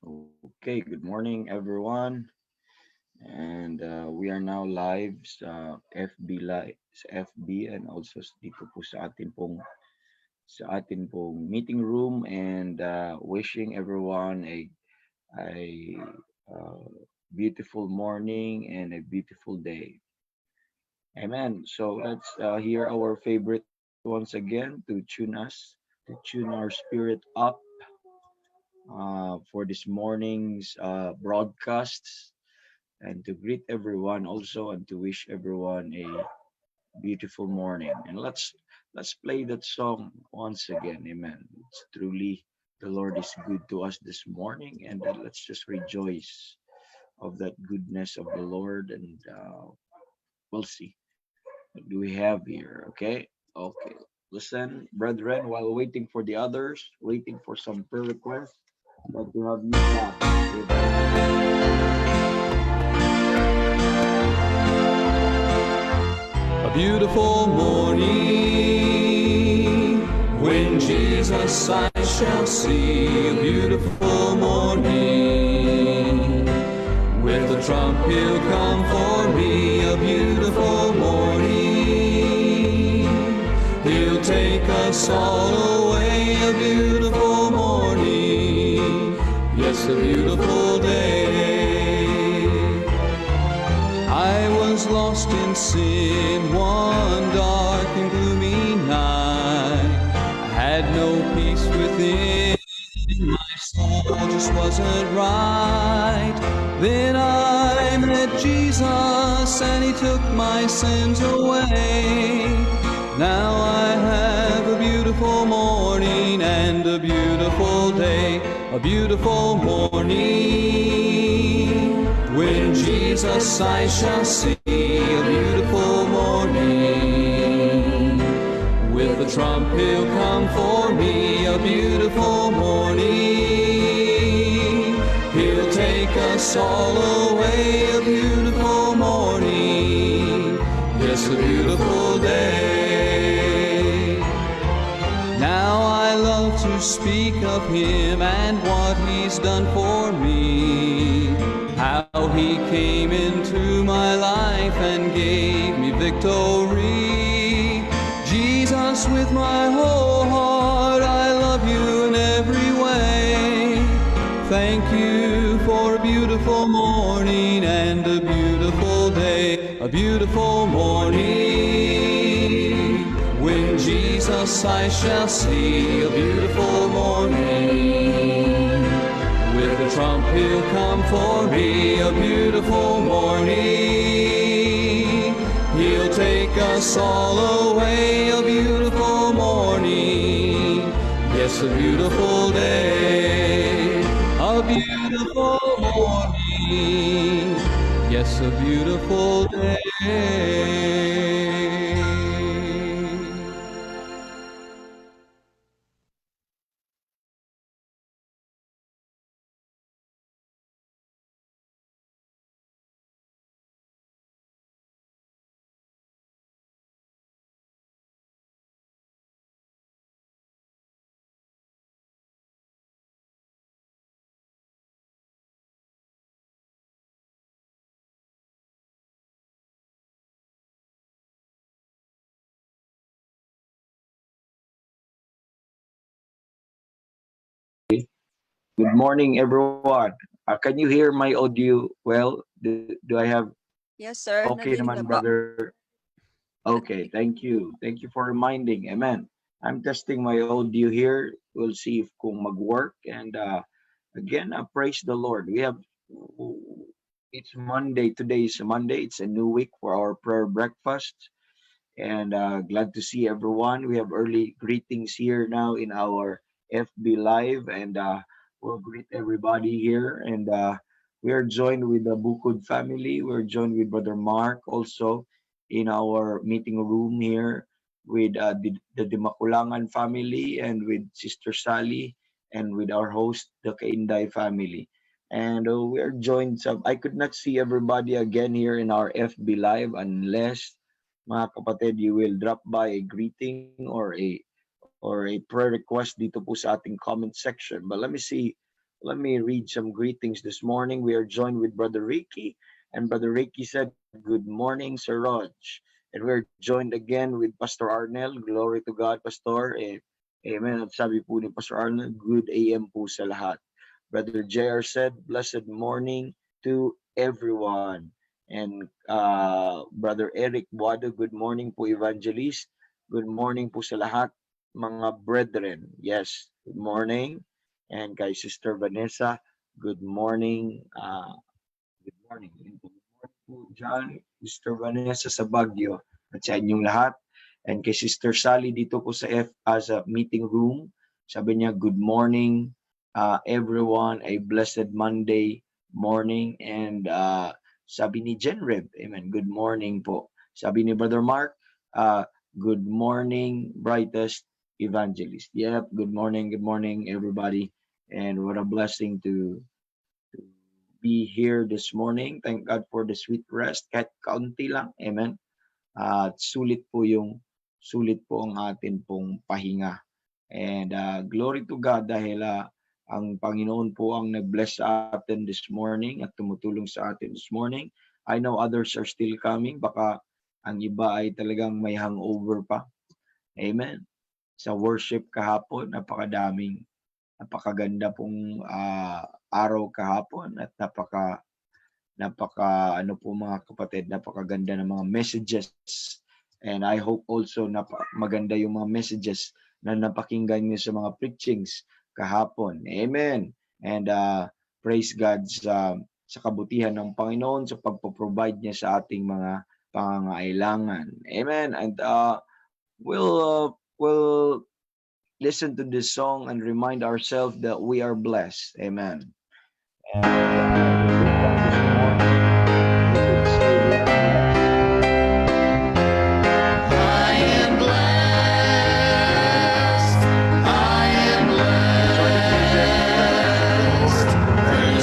Okay, good morning everyone. And we are now live sa FB Live, sa FB and also dito po sa atin pong meeting room and wishing everyone a uh, beautiful morning and a beautiful day. Amen. So let's hear our favorite once again to tune our spirit up for this morning's broadcasts and to greet everyone also and to wish everyone a beautiful morning. And let's play that song once again. Amen. It's truly the Lord is good to us this morning, and let's just rejoice of that goodness of the Lord. And we'll see what do we have here. Okay. Okay. Listen, brethren, while waiting for the others, waiting for some prayer requests, but to have you back with A beautiful morning when Jesus I shall see. A beautiful morning with the trump he'll come for me. A beautiful morning he'll take us all away. A beautiful morning, yes, a beautiful day. I was lost in sin one dark and gloomy night. I had no peace within, my soul just wasn't right. Then I met Jesus and he took my sins away. Now I have a beautiful morning and a beautiful day. A beautiful morning when Jesus I shall see. A beautiful morning with the trump he'll come for me. A beautiful morning he'll take us all away. A beautiful morning, yes, a beautiful day. Now I love to speak of him and what he's done for me, how he came into my life and gave me victory. Jesus, with my whole heart, I love you in every way. Thank you for a beautiful morning and a beautiful day. A beautiful morning when Jesus I shall see. A beautiful morning with the trump he'll come for me. A beautiful morning he'll take us all away. A beautiful morning, yes, a beautiful day. A beautiful morning, yes, a beautiful day. good morning, everyone. Can you hear my audio well? Do I have Yes, sir. okay Narinig naman, na po. brother? Okay, Narinig na thank po. you. Thank you for reminding. Amen. I'm testing my audio here. We'll see if kung mag-work. And again, praise the Lord. It's Monday. Today is Monday. It's a new week for our prayer breakfast. And glad to see everyone. We have early greetings here now in our FB Live, and we'll greet everybody here. And we are joined with the Bukod family. We're joined with Brother Mark also in our meeting room here with the Dimakulangan family and with Sister Sally and with our host, the Kainday family. And we are joined. I could not see everybody again here in our FB Live unless mga kapatid, you will drop by a greeting or a prayer request dito po sa ating comment section. But let me see let me read some greetings this morning. We are joined with Brother Ricky, and Brother Ricky said, "Good morning, Sir Rog." And we're joined again with Pastor Arnel. Glory to God, Pastor. Amen. At sabi po ni Pastor Arnel, good AM po sa lahat. Brother JR said, "Blessed morning to everyone." And Brother Eric Buado, good morning po, Evangelist. Good morning po sa lahat, mga brethren. Yes, good morning. And kay Sister Vanessa, good morning. Good morning. And good morning po dyan, Sister Vanessa sa Baguio at sa inyong lahat. And kay Sister Sally dito po sa sa meeting room, sabi niya, good morning everyone, a blessed Monday morning. And sabi ni Jenred, amen, good morning po. Sabi ni Brother Mark, good morning, brightest evangelist. Yep, good morning everybody. And what a blessing to be here this morning. Thank God for the sweet rest. Kahit kaunti lang. Amen. At sulit po ang atin pong pahinga. And glory to God dahil ang Panginoon po ang nag-bless sa atin this morning at tumutulong sa atin this morning. I know others are still coming. Baka ang iba ay talagang may hangover pa. Amen. Sa worship kahapon, napakaganda pong araw kahapon at napaka ano po mga kapatid, napakaganda ng mga messages. And I hope also na maganda yung mga messages na napakinggan niyo sa mga preachings kahapon. Amen. And praise God sa kabutihan ng Panginoon sa pagpo-provide niya sa ating mga pangangailangan. Amen. And we'll listen to this song and remind ourselves that we are blessed. Amen.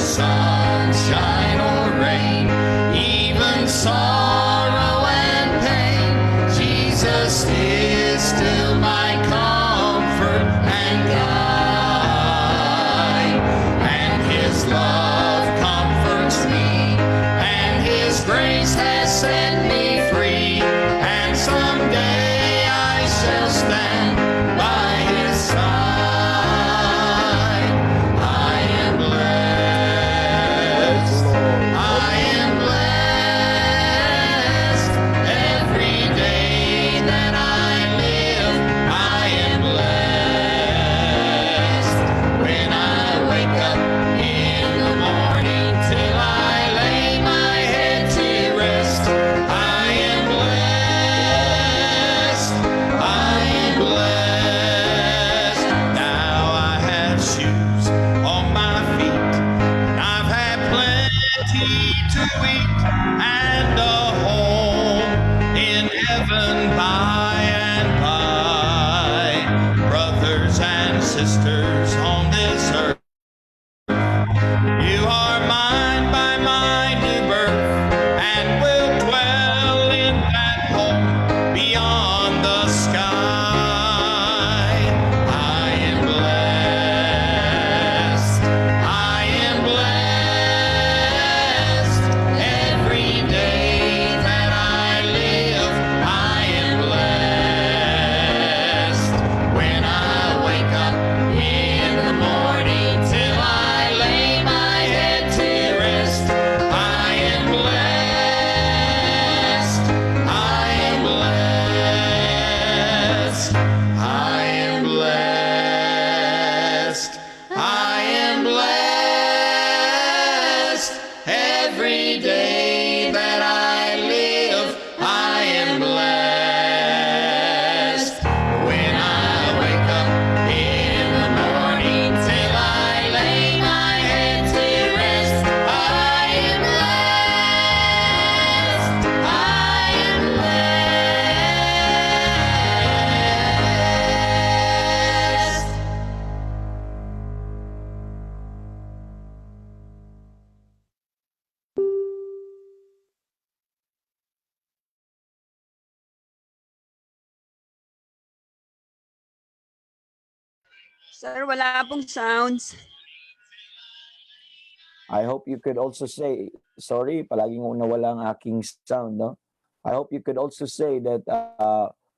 Sunshine or rain, even sorrow and pain, Jesus is still my comfort and guide, and His love comforts me, and His grace has set me free, and someday I shall stand by His side. I am blessed. I am blessed every day that I live. I am blessed when I wake up in the morning till I lay my head to rest. I am blessed. I am blessed. Now I have shoes on my feet. I've had plenty to eat and a home in heaven by and by. Brothers and sisters on this earth, you are mine by my new birth, and will dwell in that home beyond the sky. I am blessed. I am blessed every day that I live. I am blessed when I wake up in the morning till I lay my head to rest. I am blessed. I am blessed. I am blessed. I am blessed every day that I live. I am blessed when I wake up in the morning till I lay my head to rest. I am blessed. I am blessed. Sir, wala pong sounds. I hope you could also say, sorry, palaging nawala ang aking sound, no? I hope you could also say that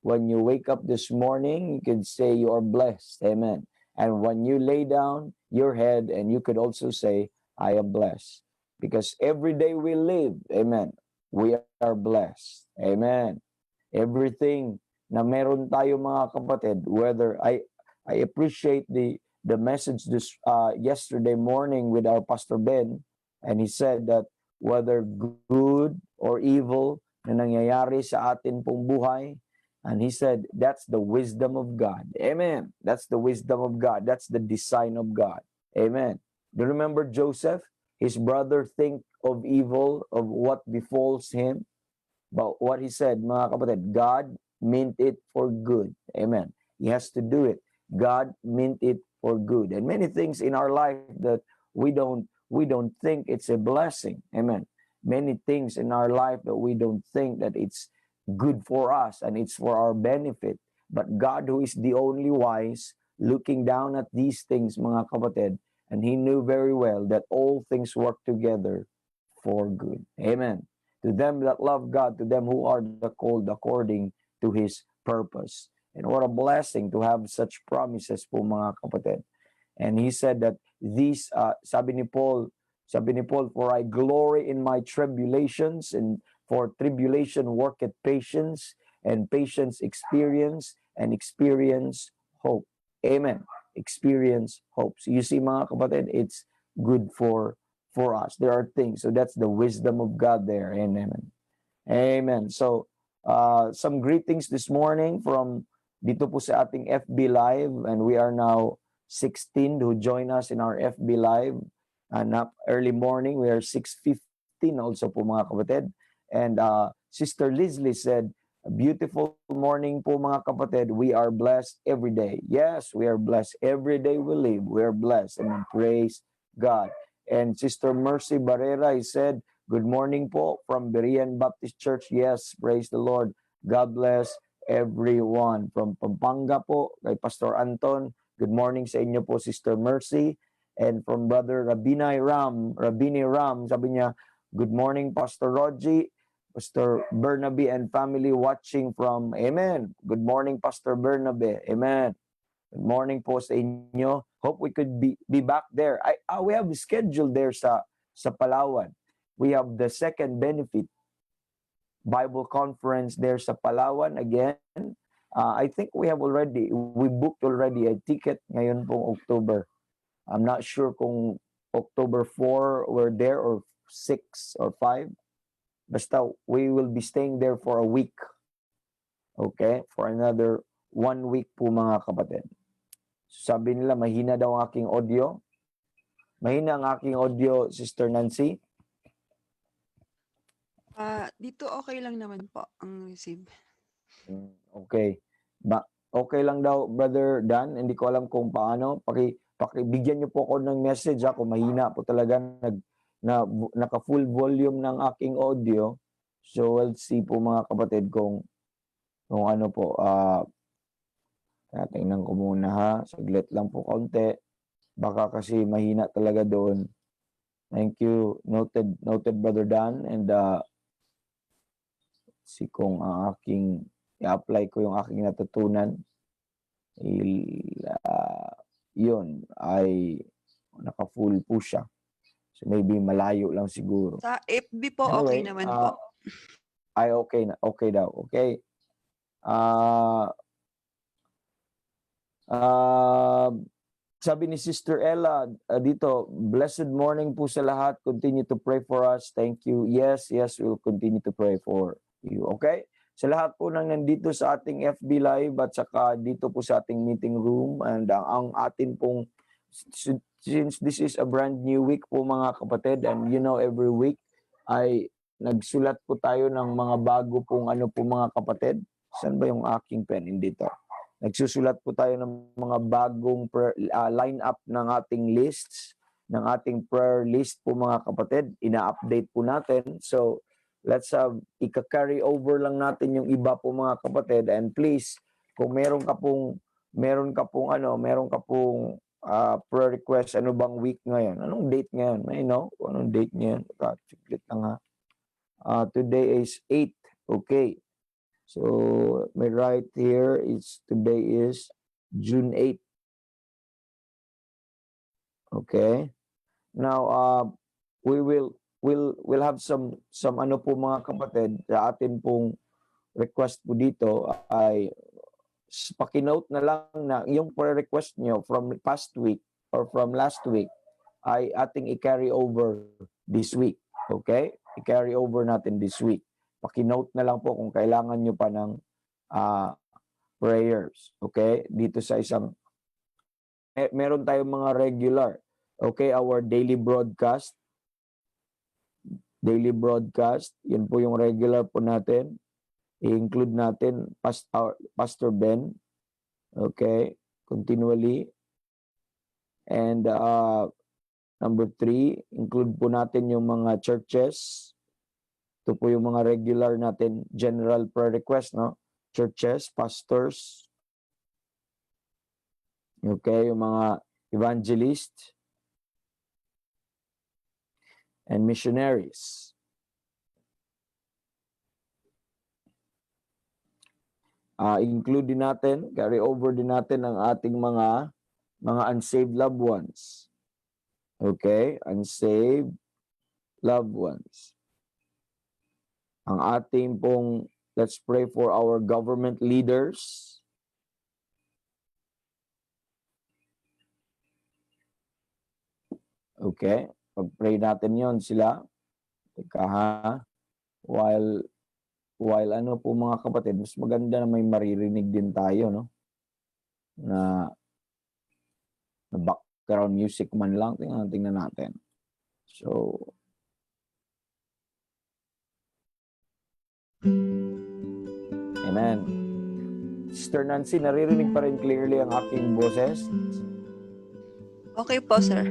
when you wake up this morning, you could say you are blessed. Amen. And when you lay down your head, and you could also say, I am blessed. Because every day we live, amen, we are blessed. Amen. Everything na meron tayo mga kapatid, whether I appreciate the message this yesterday morning with our Pastor Ben, and he said that whether good or evil na nangyayari sa atin pong buhay, and he said that's the wisdom of God. Amen. That's the wisdom of God. That's the design of God. Amen. Do you remember Joseph? His brother think of evil, of what befalls him. But what he said, mga kapatid, God meant it for good. Amen. He has to do it. God meant it for good. And many things in our life that we don't think it's a blessing. Amen. Many things in our life that we don't think that it's good for us and it's for our benefit. But God, who is the only wise, looking down at these things, mga kapatid, and he knew very well that all things work together for good. Amen. To them that love God, to them who are called according to his purpose. And what a blessing to have such promises po, mga kapatid. And he said that these, sabi ni Paul, for I glory in my tribulations, and for tribulation worketh patience, and patience experience, and experience hope. Amen. Experience hope. So you see, mga kapatid, it's good for us. There are things. So that's the wisdom of God there. Amen. Amen. So some greetings this morning from dito po sa ating FB Live, and we are now 16 who join us in our FB Live. And early morning, we are 6:15 also po, mga kapatid. And Sister Leslie said, a beautiful morning po, mga kapatid. We are blessed every day. Yes, we are blessed every day we live. We are blessed. Amen. Praise God. And Sister Mercy Barrera, he said, good morning po from Berean Baptist Church. Yes, praise the Lord. God bless everyone. From Pampanga po, kay Pastor Anton, good morning sa inyo po, Sister Mercy. And from Brother Rabini Ram, sabi niya, good morning, Pastor Rogie, Pastor Bernabe and family watching from, amen. Good morning, Pastor Bernabe, amen. Good morning po sa inyo. Hope we could be back there. We have scheduled there sa Palawan. We have the second benefit Bible conference there sa Palawan again. I think we booked already a ticket ngayon pong October. I'm not sure kung October 4 we're there or 6 or 5. Basta we will be staying there for a week. Okay? For another 1 week po, mga kapatid. Sabi nila, mahina daw ang aking audio. Mahina ang aking audio, Sister Nancy. Dito okay lang naman po ang receive. Okay. Okay lang daw, Brother Dan. Hindi ko alam kung paano. Pakibigyan niyo po ako ng message. Kung mahina po talaga, naka full volume ng aking audio. So we'll see po, mga kapatid, kung ano po. Tingnan ko muna, ha. Saglit lang po kaunti. Baka kasi mahina talaga doon. Thank you. Noted, Brother Dan. And see kung ang aking i-apply ko yung aking natutunan. Yun ay naka-full po siya. So maybe malayo lang siguro. Sa FB po okay naman po. Ay okay na. Okay daw. Okay. Sabi ni Sister Ella dito, blessed morning po sa lahat. Continue to pray for us. Thank you. Yes, we'll continue to pray for you. Okay? Sa lahat po nang nandito sa ating FB Live at saka dito po sa ating meeting room, and ang atin pong, since this is a brand new week po, mga kapatid, and every week ay nagsulat po tayo ng mga bago pong mga kapatid. Saan ba yung aking pen? Dito. Nagsusulat po tayo ng mga bagong line-up ng ating lists, ng ating prayer list po, mga kapatid. Ina-update po natin. So, let's ika-carry over lang natin yung iba po, mga kapatid. And please, kung meron ka pong prayer request. Ano bang week ngayon? Anong date ngayon? May know? Anong date ngayon? Chiklit lang ha. Today is 8. Okay. So, may right here is today is June 8. Okay. Now, we'll have some ano po mga kapatid, sa atin pong request po dito ay paki-note na lang na yung prayer request nyo from past week or from last week ay ating i-carry over this week. Okay? I-carry over natin this week. Paki-note na lang po kung kailangan nyo pa ng prayers. Okay? Dito sa isang meron tayong mga regular. Okay? Our daily broadcast. Daily broadcast. Yan po yung regular po natin. I-include natin Pastor Ben. Okay? Continually. And number 3, include po natin yung mga churches. Ito po yung mga regular natin general prayer request, no? Churches, pastors. Okay? Yung mga evangelists and missionaries. Include din natin, carry over din natin ang ating mga unsaved loved ones. Okay? Unsaved loved ones. Ang ating pong, let's pray for our government leaders. Okay? Pag-pray natin yon sila. Teka ha. While ano po mga kapatid, mas maganda na may maririnig din tayo, no? Na background music man lang. Tingnan natin. So, amen. Sister Nancy, naririnig pa rin clearly ang aking boses? Okay po, sir.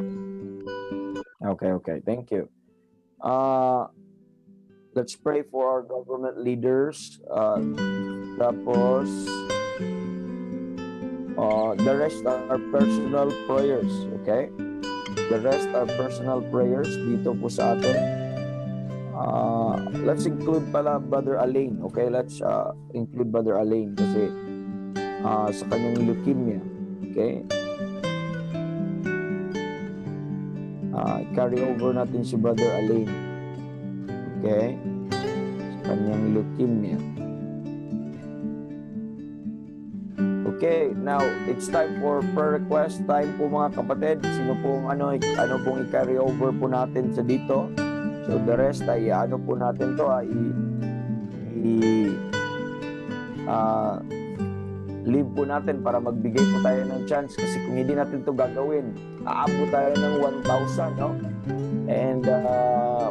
Okay. Thank you. Let's pray for our government leaders. Tapos, the rest are personal prayers. Okay? The rest are personal prayers dito po sa atin. Let's include pala Brother Alain. Okay? Let's include Brother Alain kasi sa kanyang leukemia. Okay? Carry over natin si Brother Alain. Okay? Sa kanyang leukemia. Okay, now it's time for prayer request time po mga kapatid. Sino pong ano pong i-carry over po natin sa dito? So the rest ay ano po natin to leave po natin para magbigay po tayo ng chance kasi kung hindi natin to gagawin, aabot tayo ng 1,000, no? And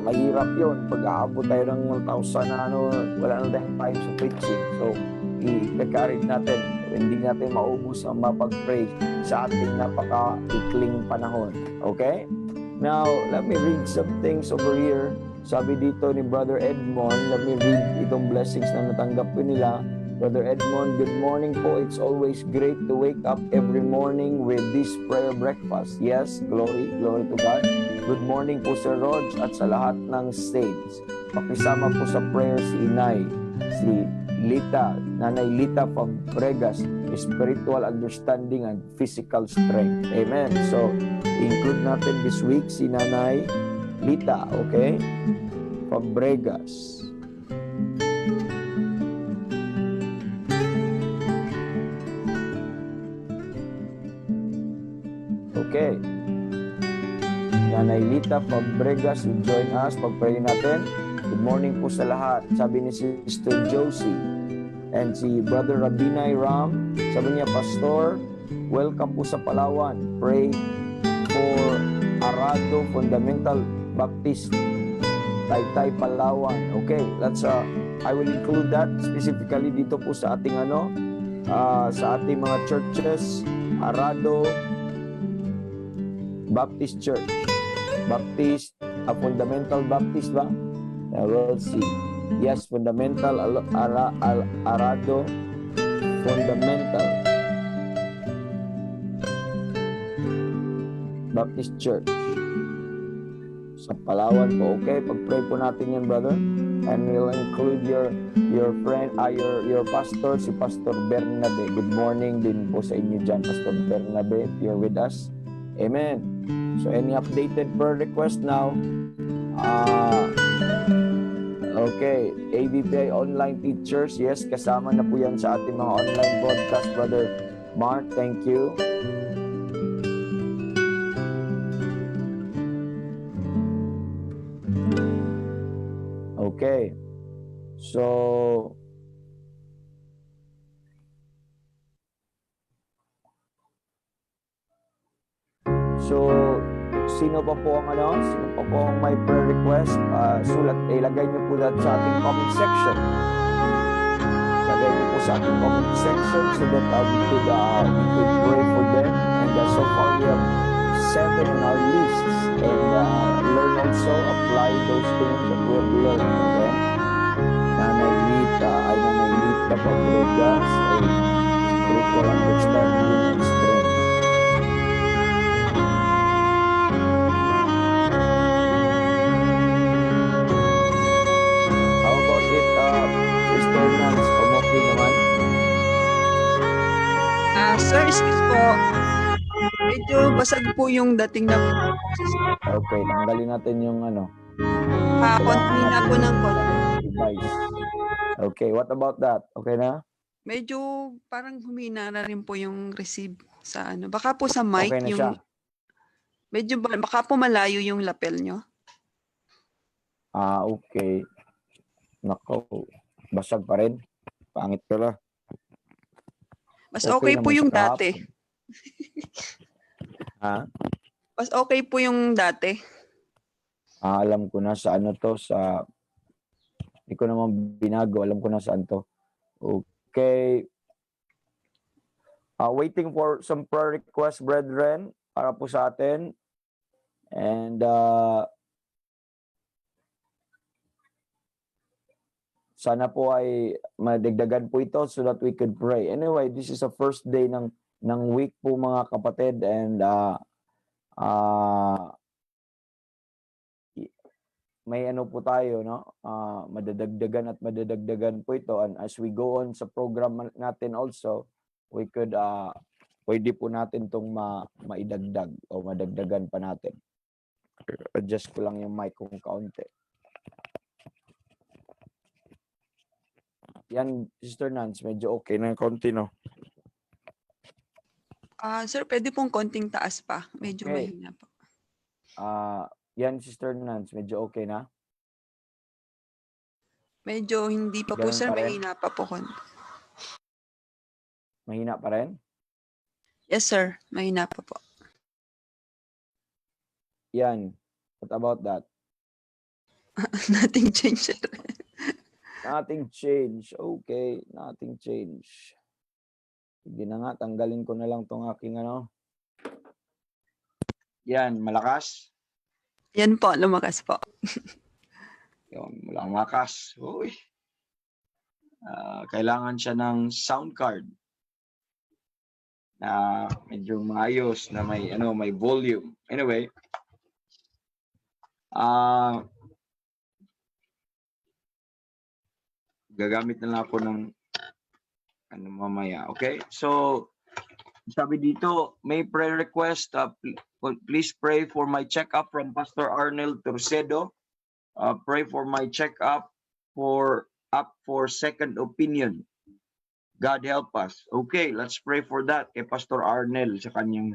mahirap yun. Pag aabot tayo ng 1,000 na wala na tayong time sa preaching. So, i-carry natin. Hindi natin maubos ang mapag-pray sa ating napaka-ikling panahon. Okay? Now, let me read some things over here. Sabi dito ni Brother Edmond, let me read itong blessings na natanggap ko nila. Brother Edmond, good morning po. It's always great to wake up every morning with this prayer breakfast. Yes, glory to God. Good morning po Sir Rog at sa lahat ng saints. Pakisama po sa prayer si Inay, si Lita, Nanay Lita Fabregas, spiritual understanding and physical strength. Amen. So, include natin this week si Nanay Lita, okay? Fabregas. Okay. Nanay Lita Fabregas will join us. Pag-pray natin. Good morning po sa lahat. Sabi ni Sister Josie and si Brother Rabinay Ram. Sabi niya, Pastor, welcome po sa Palawan. Pray for Arado Fundamental Baptist, Taytay, Palawan. Okay, that's I will include that specifically dito po sa ating sa ating mga churches. Arado Baptist Church. Baptist, Fundamental Baptist ba? We'll see. Yes, Fundamental Arado Fundamental. Baptist Church. Sa Palawan po. Okay, pag-pray po natin yan, brother. And we'll include your friend, your pastor, si Pastor Bernabe. Good morning din po sa inyo dyan, Pastor Bernabe, if you're with us. Amen. So any updated prayer request now? Okay, ABPI online teachers. Yes, kasama na po yan sa ating mga online broadcast, Brother Mark. Thank you. Okay. So, sino pa po ang sino pa po ang may prayer request? Ilagay niyo po that sa ating comment section. Ilagay niyo po sa ating comment section so that we could pray for them. And so far we have 7 on our lists, and learn also, apply those things that we have learned from them. Nanay Lita Fabregas, a spiritual understanding and strength. How about it, Sister Nance? Okay naman? Sir, excuse po. Medyo basag po yung dating na Okay, tanggalin natin yung konti na po ng konti. device. Okay, what about that? Okay na? Medyo parang humina na rin po yung receive sa Baka po sa mic Okay na siya. medyo baka po malayo yung lapel nyo. Okay. Nako, basag pa rin. Pangit pala. Mas okay po naman yung sa kahapon. dati. Ha? Mas okay po yung dati. Alam ko na sa hindi ko naman binago. Alam ko na saan to. Okay. Waiting for some prayer requests, brethren, para po sa atin. And sana po ay madagdagan po ito so that we could pray. Anyway, this is the first day ng week po, mga kapatid, and may po tayo, no? Madadagdagan po ito, and as we go on sa program natin also, we could pwede po natin tong maidagdag o madagdagan pa natin. Adjust ko lang yung mic kung kaunti. Yan, Sister Nance, medyo okay na kaunti, no? Sir, pwede pong konting taas pa. Medyo Okay. mahina po. Yan, Sister Nance, medyo okay na? Medyo hindi pa po, Ganun sir. pa rin? Mahina pa po konti. Mahina pa rin? Yes, sir. Mahina pa po. Yan. What about that? Nothing changed, sir. Nothing change. Okay, nothing change. Sige na nga, tanggalin ko na lang tong aking Yan, malakas. Yan po, lumakas po. Yun, malakas. Uy. Kailangan siya ng sound card na medyo maayos, na may volume. Anyway, gagamit na lang ako ng mamaya. Okay? So, sabi dito, may prayer request. Please pray for my check-up from Pastor Arnel Torcedo. Pray for my check-up for second opinion. God help us. Okay, let's pray for that kay Pastor Arnel sa kanyang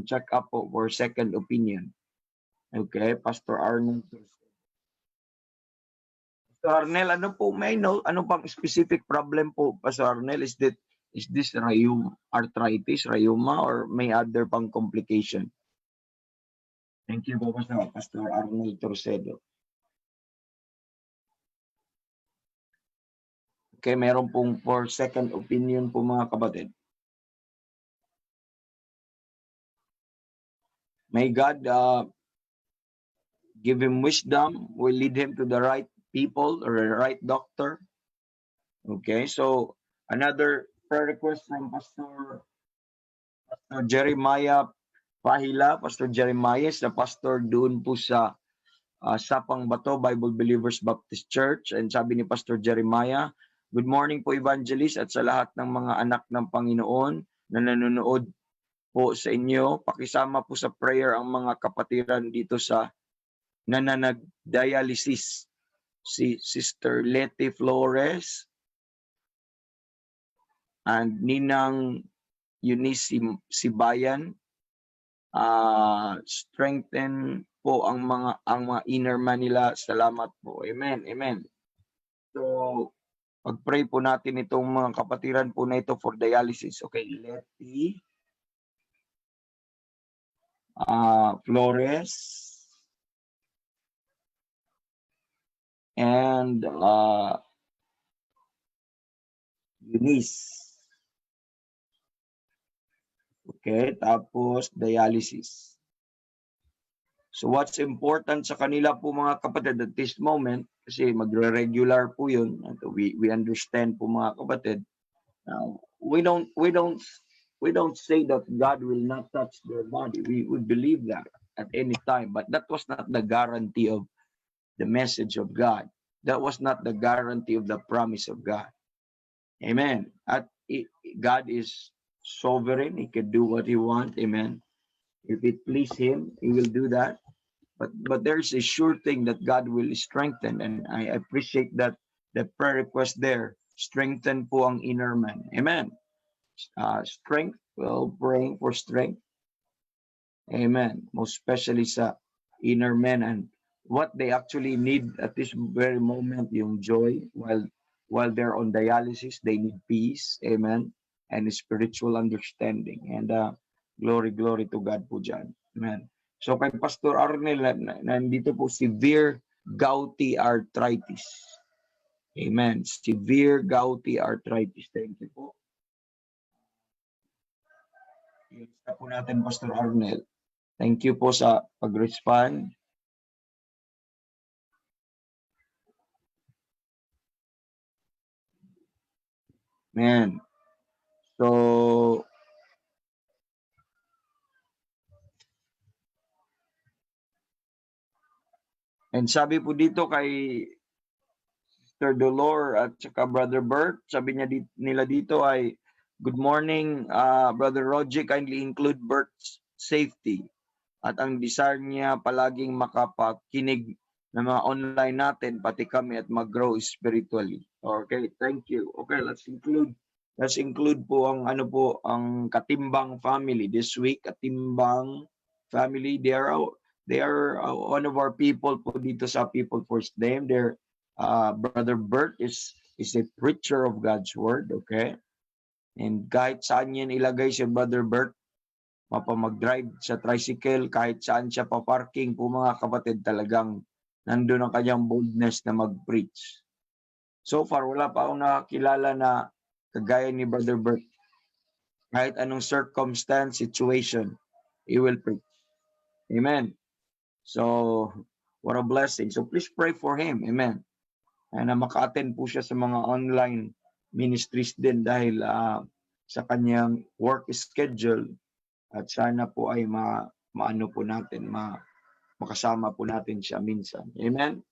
check-up for second opinion. Okay, Pastor Arnel Torcedo. Pastor Arnel, ano pang specific problem po, Pastor Arnel? Is this arthritis, rheuma, or may other pang complication? Thank you po, Pastor Arnel Torcedo. Okay, meron pong for second opinion po, mga kapatid. May God give him wisdom, will lead him to the right people or the right doctor. Okay, so another prayer request from Pastor Jeremiah Pahila, Pastor Jeremiah, na pastor doon po sa Sapang Bato Bible Believers Baptist Church. And sabi ni Pastor Jeremiah, good morning po Evangelist at sa lahat ng mga anak ng Panginoon na nanonood po sa inyo. Pakisama po sa prayer ang mga kapatiran dito sa nananag-dialysis. Si Sister Leti Flores and Ninang Eunice Sibayan. Strengthen po ang mga inner man nila. Salamat po. Amen. Amen. So, pag-pray po natin itong mga kapatiran po na ito for dialysis. Okay, Leti Flores and Eunice. Okay, tapos dialysis. So what's important sa kanila po mga kapatid at this moment, kasi magre-regular po yun, we understand po mga kapatid. Now, we don't say that God will not touch their body. We would believe that at any time, but that was not the guarantee of the message of God. That was not the guarantee of the promise of God. Amen. God is sovereign. He can do what he wants. Amen. If it please him, he will do that. But there's a sure thing that God will strengthen, and I appreciate that the prayer request there. Strengthen po ang inner man. Amen. Strength. Well, praying for strength. Amen. Most especially sa inner man and what they actually need at this very moment, yung joy while they're on dialysis, they need peace. Amen. And spiritual understanding. And glory to God po dyan. Amen. So kay Pastor Arnel, nandito po severe gouty arthritis. Amen. Severe gouty arthritis. Thank you po. Ilista po natin, Pastor Arnel. Thank you po sa pag-respond. Amen. So, and sabi po dito kay Sister Dolor at saka Brother Bert, sabi nila dito ay, good morning, Brother Roger, kindly include Bert's safety. At ang desire niya palaging makapakinig ng mga online natin, pati kami at mag-grow spiritually. Okay, thank you. Okay, let's include po ang ang Katimbang family this week. Katimbang family, they are one of our people po dito sa People First Name. Their Brother Bert is a preacher of God's word, okay? And kahit saan yan ilagay si Brother Bert, mapamag-drive sa tricycle, kahit saan siya pa-parking po mga kapatid, talagang nandun ang kanyang boldness na mag-preach. So far, wala pa akong nakakilala na kagaya ni Brother Bert. Kahit anong circumstance, situation, he will preach. Amen. So, what a blessing. So, please pray for him. Amen. And maka-attend po siya sa mga online ministries din dahil sa kanyang work schedule. At sana po ay maano po natin, makasama po natin siya minsan. Amen.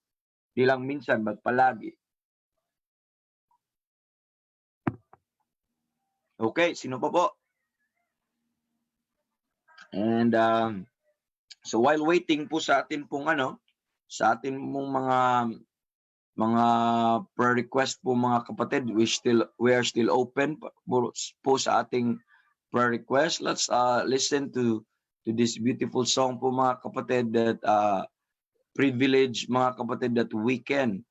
Di lang minsan, but palagi. Okay, sino pa po? And so while waiting po sa atin pong sa atin pong mga prayer request po mga kapatid, we are still open po sa ating prayer request. Let's listen to this beautiful song po mga kapatid, that privilege mga kapatid, that we can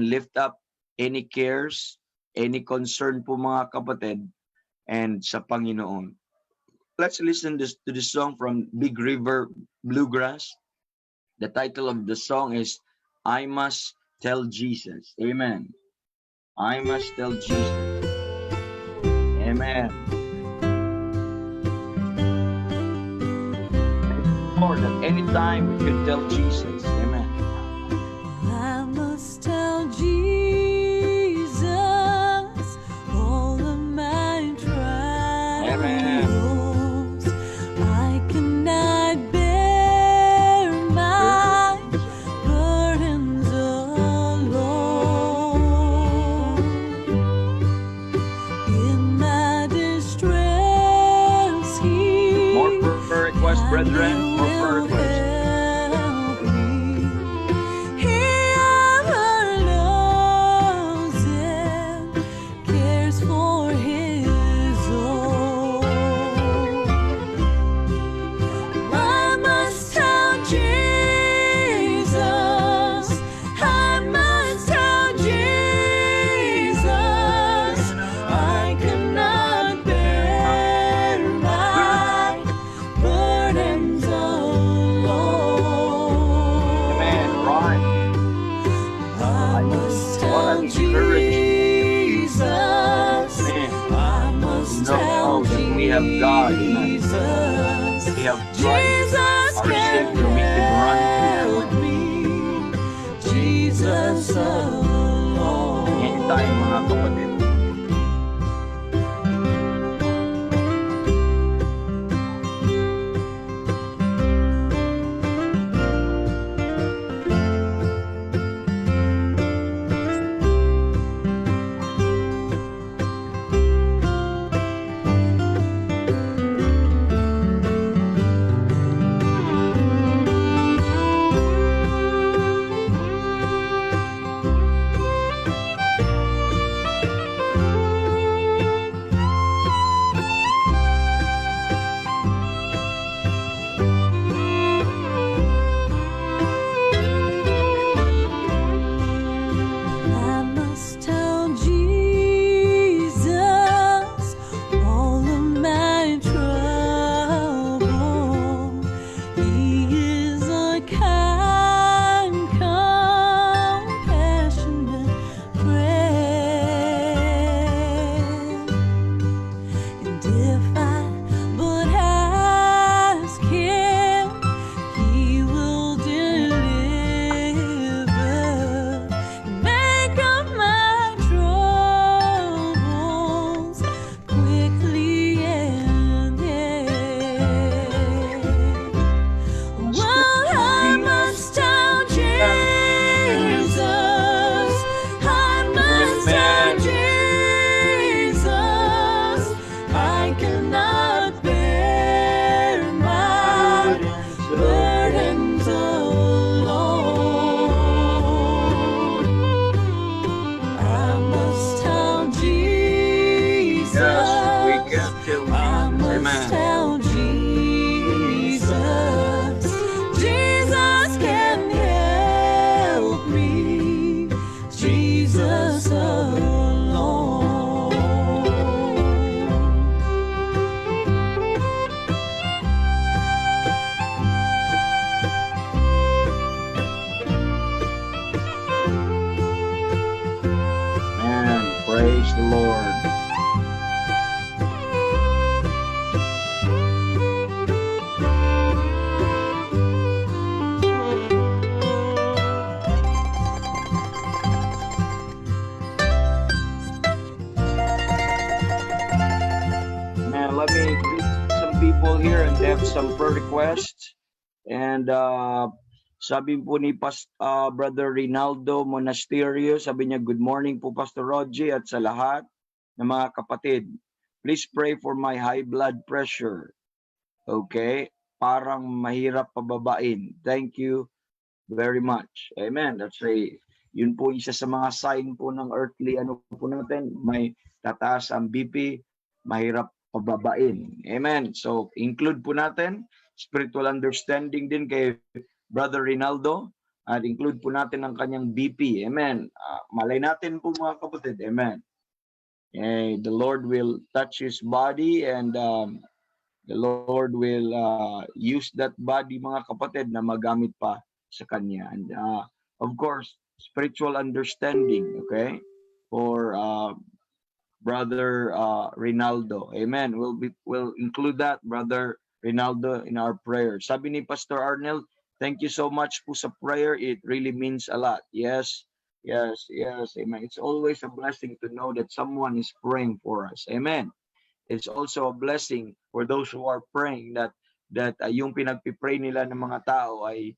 lift up any cares, any concern po mga kapatid, and sa Panginoon. Let's listen to this song from Big River Bluegrass. The title of the song is I Must Tell Jesus. Amen. I must tell Jesus. Amen. Lord, at any time we can tell Jesus. Amen. I must tell Jesus all of my trials. Amen. I can brethren, for will prayer request. help me. He ever loves and cares for his own. I must tell Jesus, I must tell Jesus, I cannot bear my burdens alone. Amen. Right. I must What tell an encouragement. Jesus, Amen. I must Know tell that we have God. Amen. Jesus, We have Christ, Jesus our can Savior. We can run to help me. Jesus alone. anytime, mga kapatid. I must tell Jesus all of my trouble. He is a kind, compassionate friend. And if I but ask him, he will deliver, make up my troubles quickly end. Well, I must tell Jesus, I must tell Jesus, I cannot bear my burdens alone. I must tell Jesus, Yes, we can tell I Jesus. must Amen. tell Jesus, Jesus can help me. Jesus alone. Man, praise the Lord. Man, let me greet some people here and have some prayer requests. And sabi po ni Brother Rinaldo Monasterio, sabi niya, good morning po Pastor Rogie at sa lahat ng mga kapatid. Please pray for my high blood pressure. Okay? Parang mahirap pababain. Thank you very much. Amen. Yun po isa sa mga sign po ng earthly po natin, may tataas ang BP, mahirap pababain. Amen. So include po natin spiritual understanding din kay Brother Rinaldo at include po natin ang kanyang BP. Amen. Malay natin po mga kapatid. Amen. The Lord will touch his body and the Lord will use that body mga kapatid na magamit pa sa kanya. And of course, spiritual understanding, okay? For Brother Rinaldo. Amen. We'll include that, Brother Rinaldo, in our prayer. Sabi ni Pastor Arnel, thank you so much po sa prayer. It really means a lot. Yes. Amen. It's always a blessing to know that someone is praying for us. Amen. It's also a blessing for those who are praying that yung pinagpipray nila ng mga tao ay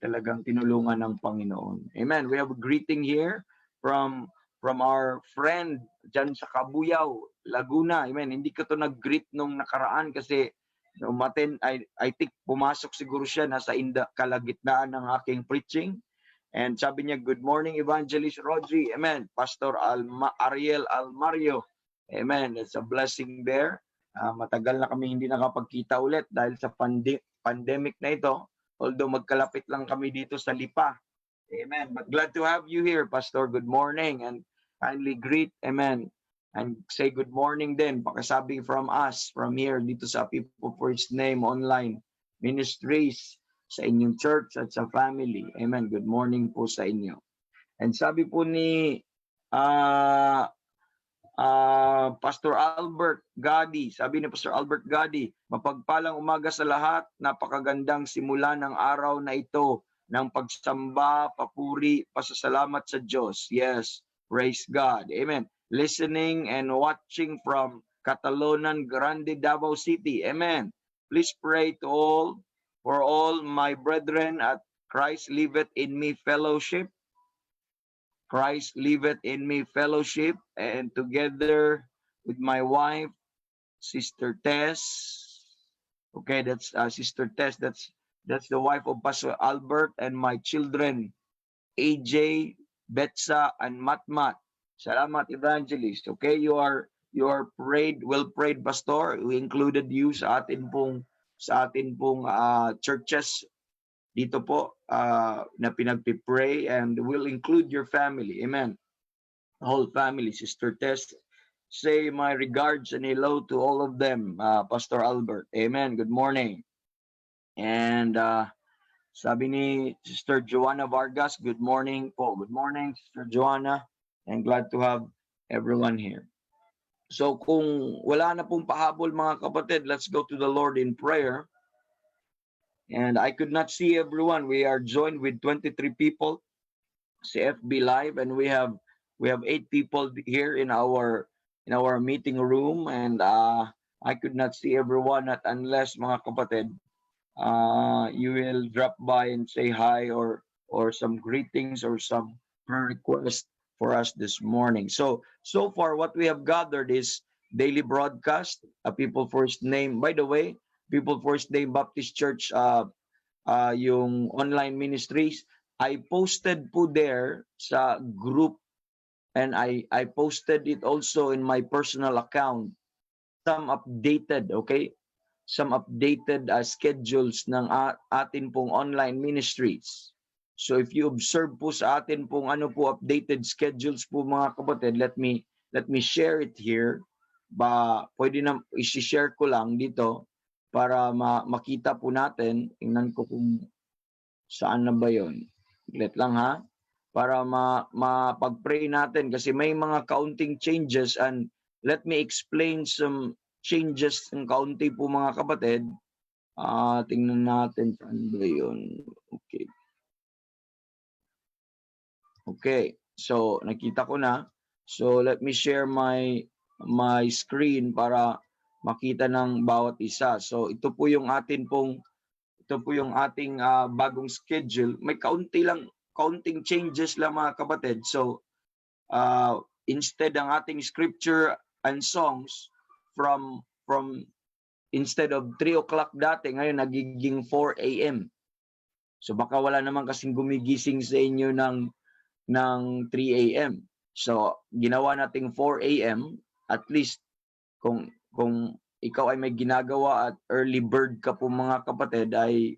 talagang tinulungan ng Panginoon. Amen. We have a greeting here from our friend dyan sa Cabuyao, Laguna. Amen. Hindi ko to nag-greet nung nakaraan kasi umaten, I think pumasok siguro siya nasa kalagitnaan ng aking preaching. And sabi niya, good morning, Evangelist Rodri. Amen. Pastor Ariel Almario. Amen. It's a blessing there. Matagal na kami hindi nakapagkita ulit dahil sa pandemic na ito. Although magkalapit lang kami dito sa Lipa. Amen. But glad to have you here, Pastor. Good morning. And kindly greet, amen. And say good morning din. Pakisabi from us, from here, dito sa People for His Name Online Ministries, sa inyong church at sa family. Amen. Good morning po sa inyo. And sabi po ni Pastor Albert Gadi, mapagpalang umaga sa lahat, napakagandang simula ng araw na ito ng pagsamba, papuri, pasasalamat sa Diyos. Yes, praise God. Amen. Listening and watching from Catalonan Grande, Davao City. Amen. Please pray to all, for all my brethren at Christ Liveth in Me Fellowship. Christ liveth in me fellowship, and together with my wife, Sister Tess. Okay, that's Sister Tess. That's the wife of Pastor Albert, and my children, AJ, Betsa, and Matmat. Salamat, Evangelist. Okay, you are prayed, well prayed, Pastor. We included you sa atin pong churches dito po na pinagpipray, and we'll include your family. Amen. The whole family. Sister Tess, say my regards and hello to all of them, Pastor Albert. Amen. Good morning. And sabi ni Sister Joanna Vargas, good morning po. Good morning, Sister Joanna. And glad to have everyone here. So kung wala na pong pahabol, mga kapatid, let's go to the Lord in prayer. And I could not see everyone. We are joined with 23 people, CFB Live, and we have 8 people here in our meeting room. And I could not see everyone, not unless, mga kapatid, you will drop by and say hi or some greetings or some prayer request for us this morning. So far, what we have gathered is daily broadcast, People for His Name. By the way, People for His Name Baptist Church, yung online ministries, I posted po there sa group, and I posted it also in my personal account, some updated schedules ng atin pong online ministries. So if you observe po sa atin pong updated schedules po, mga kapatid, let me share it here. Pwede na i-share ko lang dito para makita po natin. Tingnan ko kung saan na ba yun. Let lang ha. Para mapag-pray natin kasi may mga counting changes, and let me explain some changes ng kaunti po, mga kapatid. Tingnan natin saan ba yun. Okay. So nakita ko na. So let me share my screen para makita ng bawat isa. So ito po yung ating bagong schedule. May counting changes lang, mga kapatid. So instead ang ating scripture and songs from instead of 3 o'clock dati, ngayon nagiging 4 a.m. So baka wala naman kasing gumigising sa inyo ng 3 a.m. So ginawa nating 4 a.m. At least kung ikaw ay may ginagawa at early bird ka po, mga kapatid, ay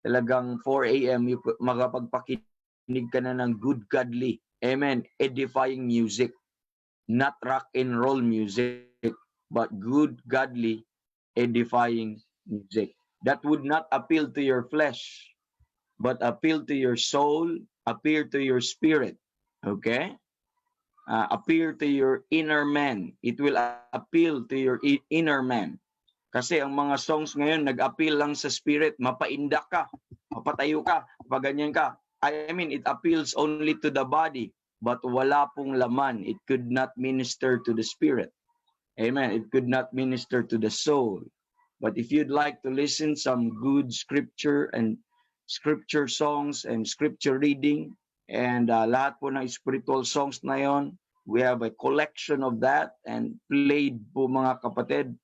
talagang 4 a.m. makapagpakinig ka na ng good, godly, amen, edifying music. Not rock and roll music, but good, godly, edifying music. That would not appeal to your flesh, but appeal to your soul, appeal to your spirit. Okay? Appeal to your inner man. It will appeal to your inner man. Kasi ang mga songs ngayon nag-appeal lang sa spirit. Mapaindak ka, mapatayo ka, paganyan ka. I mean, it appeals only to the body, but wala pong laman. It could not minister to the spirit. Amen. It could not minister to the soul. But if you'd like to listen some good scripture and scripture songs and scripture reading, and lahat po ng spiritual songs na yon, we have a collection of that and played po, mga kapatid.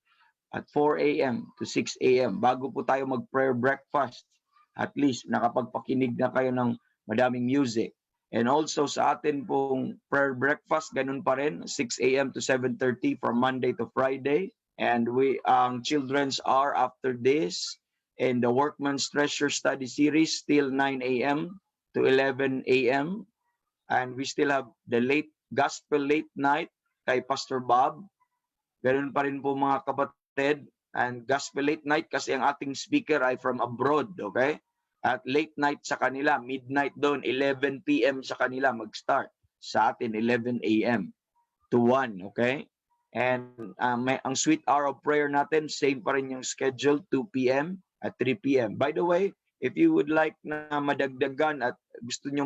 at 4 a.m. to 6 a.m. Bago po tayo mag-prayer breakfast, at least nakapagpakinig na kayo ng madaming music. And also sa atin pong prayer breakfast, ganun pa rin, 6 a.m. to 7:30 from Monday to Friday. And ang children's hour after this, and the Workman's Treasure Study Series, still 9 a.m. to 11 a.m. And we still have the Gospel Late Night kay Pastor Bob. Ganun pa rin po mga kapatid. And Gospel Late Night kasi ang ating speaker ay from abroad, okay? At late night sa kanila, midnight doon, 11 p.m. sa kanila mag-start. Sa atin, 11 a.m. to 1, okay? And ang sweet hour of prayer natin, same pa rin yung schedule, 2 p.m. at 3 p.m. By the way, if you would like na madagdagan at gusto nyo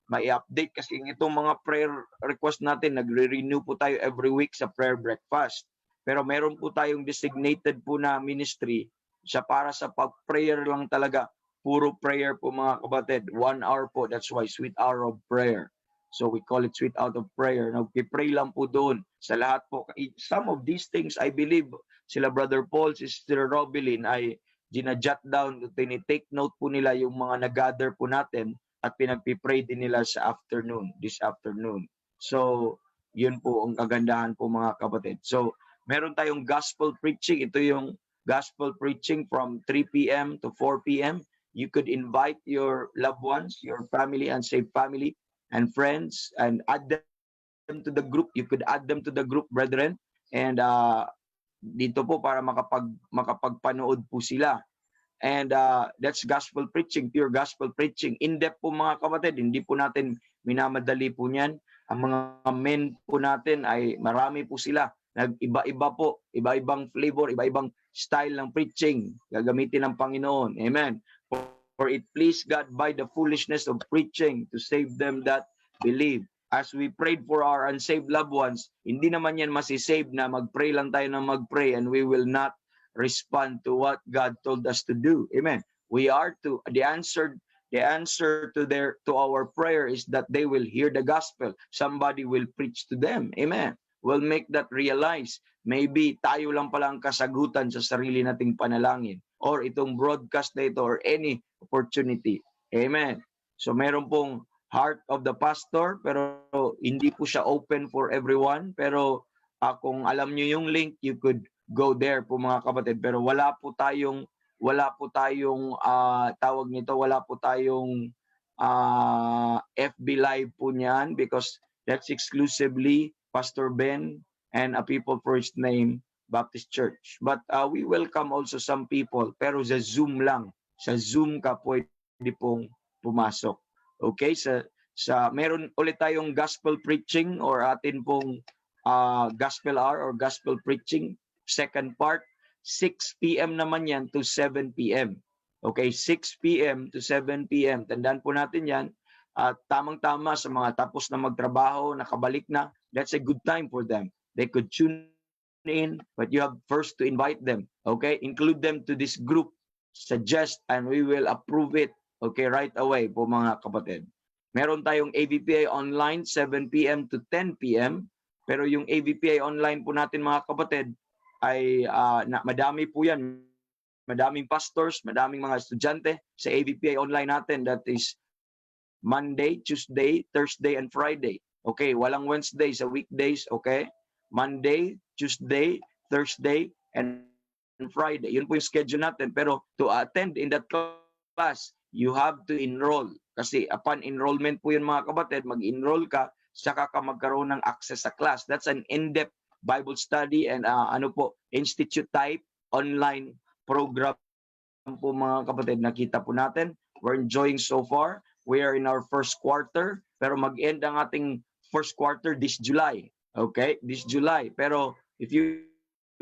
ma-update, kasi itong mga prayer request natin, nagre-renew po tayo every week sa prayer breakfast. Pero meron po tayong designated po na ministry siya para sa pag-prayer lang talaga. Puro prayer po mga kapatid. 1 hour po. That's why sweet hour of prayer. So we call it sweet hour of prayer. Nag-pray lang po doon sa lahat po. Some of these things, I believe, sila Brother Paul, Sister Robilyn, ay ginajot down, tinitake note po nila yung mga nag-gather po natin at pinagpipray din nila sa afternoon, this afternoon. So, yun po ang kagandahan po mga kapatid. So, meron tayong gospel preaching. Ito yung gospel preaching from 3 p.m. to 4 p.m. You could invite your loved ones, your family, unsaved family, and friends, and add them to the group. You could add them to the group, brethren. And dito po para makapagpanood po sila. And that's gospel preaching, pure gospel preaching. In-depth po mga kapatid, hindi po natin minamadali po niyan. Ang mga men po natin ay marami po sila. Nag-iba-iba po, iba-ibang flavor, iba-ibang style ng preaching. Gagamitin ng Panginoon. Amen. For it pleased God by the foolishness of preaching to save them that believe. As we prayed for our unsaved loved ones, hindi naman yan masisave na mag-pray lang tayo na mag-pray and we will not respond to what God told us to do. Amen. We are to, the answer to our prayer is that they will hear the gospel. Somebody will preach to them. Amen. We'll make that realize. Maybe tayo lang pala ang kasagutan sa sarili nating panalangin or itong broadcast na ito or any opportunity. Amen. So meron pong heart of the pastor pero hindi po siya open for everyone. Pero kung alam nyo yung link, you could go there po mga kapatid. Pero wala po tayong tawag nito, wala po tayong FB live po niyan because that's exclusively Pastor Ben and a People First Name Baptist Church. But we welcome also some people, pero sa Zoom lang. Sa Zoom ka pwede pong pumasok. Okay? Meron ulit tayong gospel preaching or atin pong gospel hour or gospel preaching. Second part, 6 p.m. naman yan to 7 p.m. Okay? 6 p.m. to 7 p.m. Tandaan po natin yan. At tamang-tama sa mga tapos na magtrabaho, nakabalik na, that's a good time for them. They could tune in, but you have first to invite them. Okay? Include them to this group. Suggest and we will approve it. Okay? Right away po mga kapatid. Meron tayong AVPA online 7 p.m. to 10 p.m. Pero yung AVPA online po natin mga kapatid ay madami po yan. Madaming pastors, madaming mga estudyante sa AVPA online natin. That is Monday, Tuesday, Thursday, and Friday. Okay, walang Wednesday sa weekdays, okay? Monday, Tuesday, Thursday, and Friday. Yun po yung schedule natin. Pero to attend in that class, you have to enroll. Kasi upon enrollment po yun mga kapatid, mag-enroll ka, saka ka magkaroon ng access sa class. That's an in-depth Bible study and institute type online program po mga kapatid. Nakita po natin. We're enjoying so far. We are in our first quarter, pero mag-end ang ating first quarter this July. Okay? This July. Pero if you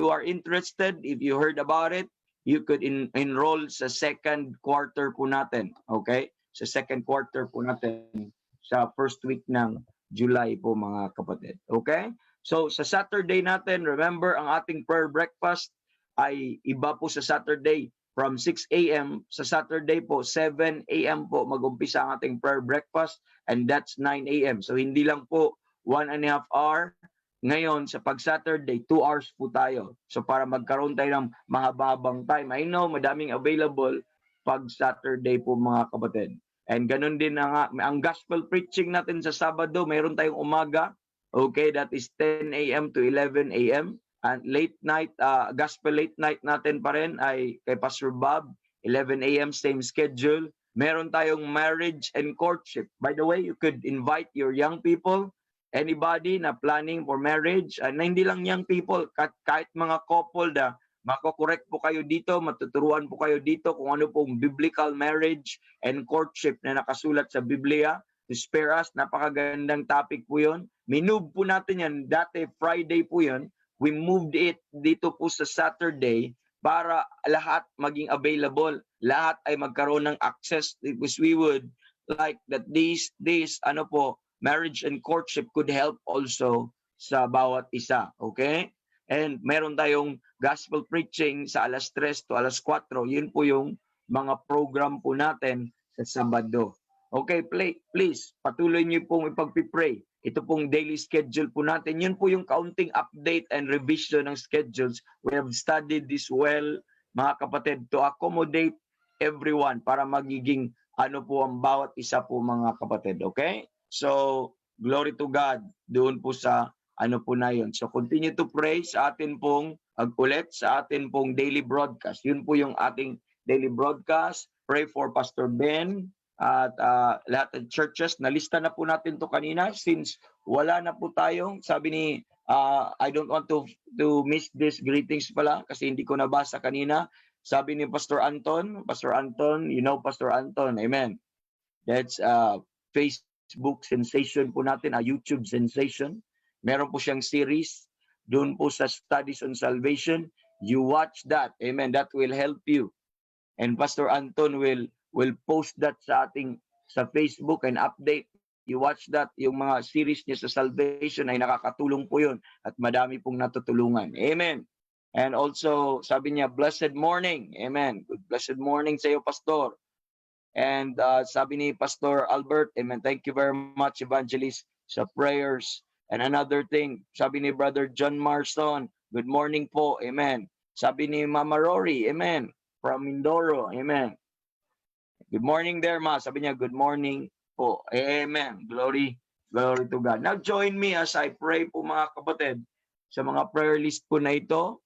are interested, if you heard about it, you could enroll sa second quarter po natin. Okay? Sa second quarter po natin sa first week ng July po mga kapatid. Okay? So sa Saturday natin, remember ang ating prayer breakfast ay iba po sa Saturday. From 6 a.m. sa Saturday po, 7 a.m. po mag-umpisa ang ating prayer breakfast and that's 9 a.m. So hindi lang po 1.5 hour Ngayon, sa pag-Saturday, 2 hours po tayo. So para magkaroon tayo ng mahababang time. I know, madaming available pag Saturday po mga kapatid. And ganun din ang gospel preaching natin sa Sabado, mayroon tayong umaga. Okay, that is 10 a.m. to 11 a.m. And late night, gospel late night natin pa rin ay kay Pastor Bob, 11 a.m. same schedule. Meron tayong marriage and courtship. By the way, you could invite your young people, anybody na planning for marriage, na hindi lang young people, kahit mga couple na makokorek po kayo dito, matuturuan po kayo dito kung ano pong biblical marriage and courtship na nakasulat sa Biblia. To spare us, napakagandang topic po yun. Minove po natin yan. Dati Friday po yun. We moved it dito po sa Saturday para lahat maging available. Lahat ay magkaroon ng access because we would like that these marriage and courtship could help also sa bawat isa. Okay? And meron tayong gospel preaching sa alas 3 to alas 4. Yun po yung mga program po natin sa Sabado. Okay, please, patuloy niyo pong ipag-pray. Ito pong daily schedule po natin. Yun po yung kaunting update and revision ng schedules. We have studied this well, mga kapatid, to accommodate everyone para magiging ano po ang bawat isa po mga kapatid. Okay? So, glory to God doon po sa ano po na yun. So, continue to pray sa atin pong ulit sa atin pong daily broadcast. Yun po yung ating daily broadcast. Pray for Pastor Ben at lahat ng churches. Nalista na po natin to kanina since wala na po tayong, sabi ni, I don't want to miss this greetings pala kasi hindi ko nabasa kanina. Sabi ni Pastor Anton, you know Pastor Anton, amen. That's Facebook sensation po natin, YouTube sensation. Meron po siyang series doon po sa Studies on Salvation. You watch that, amen. That will help you. And Pastor Anton will post that sa Facebook and update. You watch that, yung mga series niya sa salvation ay nakakatulong po yun at madami pong natutulungan. Amen. And also, sabi niya, blessed morning. Amen. Good blessed morning sa iyo, Pastor. And sabi ni Pastor Albert, amen, thank you very much, Evangelist, sa prayers. And another thing, sabi ni Brother John Marston, good morning po. Amen. Sabi ni Mama Rory, amen, from Mindoro. Amen. Good morning there, Ma. Sabi niya, good morning po. Amen. Glory to God. Now, join me as I pray po mga kapatid sa mga prayer list po na ito.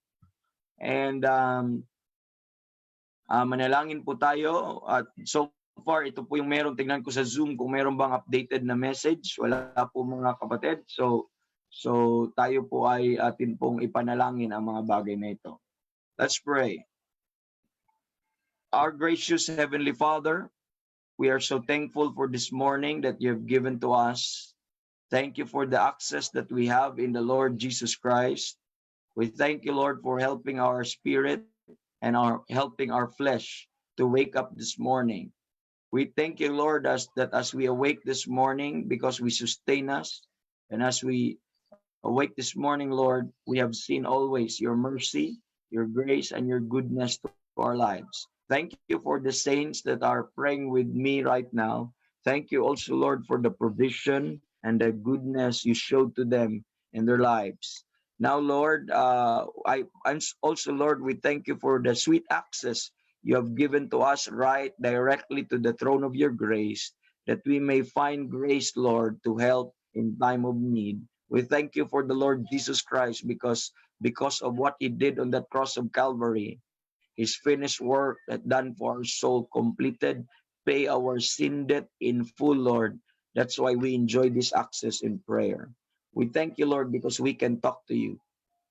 And manalangin po tayo. At so far, ito po yung meron. Tingnan ko sa Zoom kung meron bang updated na message. Wala po mga kapatid. So tayo po ay atin pong ipanalangin ang mga bagay na ito. Let's pray. Our gracious Heavenly Father, we are so thankful for this morning that you have given to us. Thank you for the access that we have in the Lord Jesus Christ. We thank you, Lord, for helping our spirit and helping our flesh to wake up this morning. We thank you, Lord, that as we awake this morning, because we sustain us, and as we awake this morning, Lord, we have seen always your mercy, your grace, and your goodness to our lives. Thank you for the saints that are praying with me right now. Thank you also, Lord, for the provision and the goodness you showed to them in their lives. Now, Lord, I'm also, Lord, we thank you for the sweet access you have given to us right directly to the throne of your grace, that we may find grace, Lord, to help in time of need. We thank you for the Lord Jesus Christ because of what he did on that cross of Calvary. His finished work that done for our soul completed, pay our sin debt in full, Lord. That's why we enjoy this access in prayer. We thank you, Lord, because we can talk to you.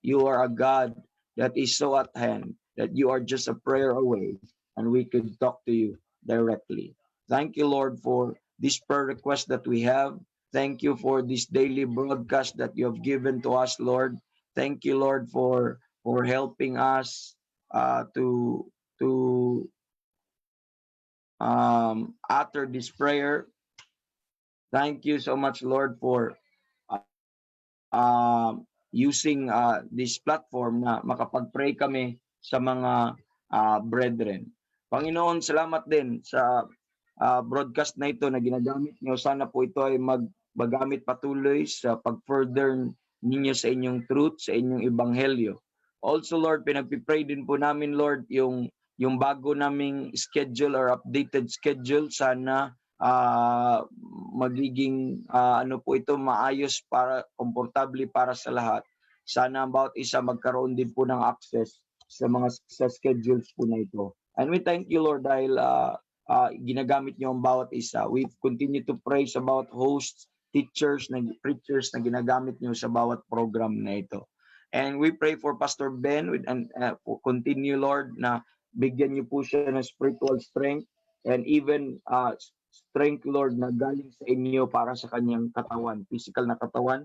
You are a God that is so at hand that you are just a prayer away and we could talk to you directly. Thank you, Lord, for this prayer request that we have. Thank you for this daily broadcast that you have given to us, Lord. Thank you, Lord, for helping us to utter this prayer. Thank you so much, Lord, for using this platform na makapag-pray kami sa mga brethren. Panginoon, salamat din sa broadcast na ito na ginagamit niyo. Sana po ito ay magamit patuloy sa pag-further ninyo sa inyong truth, sa inyong ebanghelyo. Also, Lord, pinagpipray din po namin, Lord, yung bago naming schedule or updated schedule, sana magiging ano po ito, maayos, para komportable para sa lahat. Sana bawat isa magkaroon din po ng access sa schedules po na ito. And we thank you, Lord, dahil ginagamit niyo ang bawat isa. We continue to praise about hosts, teachers, preachers na ginagamit niyo sa bawat program na ito. And we pray for Pastor Ben and continue, Lord, na bigyan niyo po siya ng spiritual strength and even strength, Lord, na galing sa inyo para sa kanyang katawan, physical na katawan,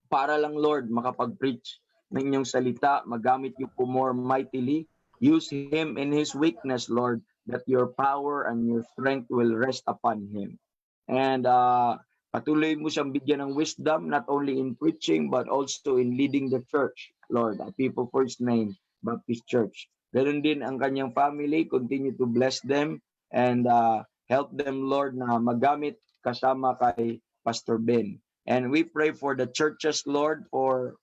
para lang, Lord, makapag-preach ng inyong salita, magamit niyo po more mightily. Use him in his weakness, Lord, that your power and your strength will rest upon him. And patuloy mo siyang bigyan ng wisdom, not only in preaching, but also in leading the church, Lord, a People First Name Baptist Church. Ganun din ang kanyang family, continue to bless them and help them, Lord, na magamit kasama kay Pastor Ben. And we pray for the churches, Lord, for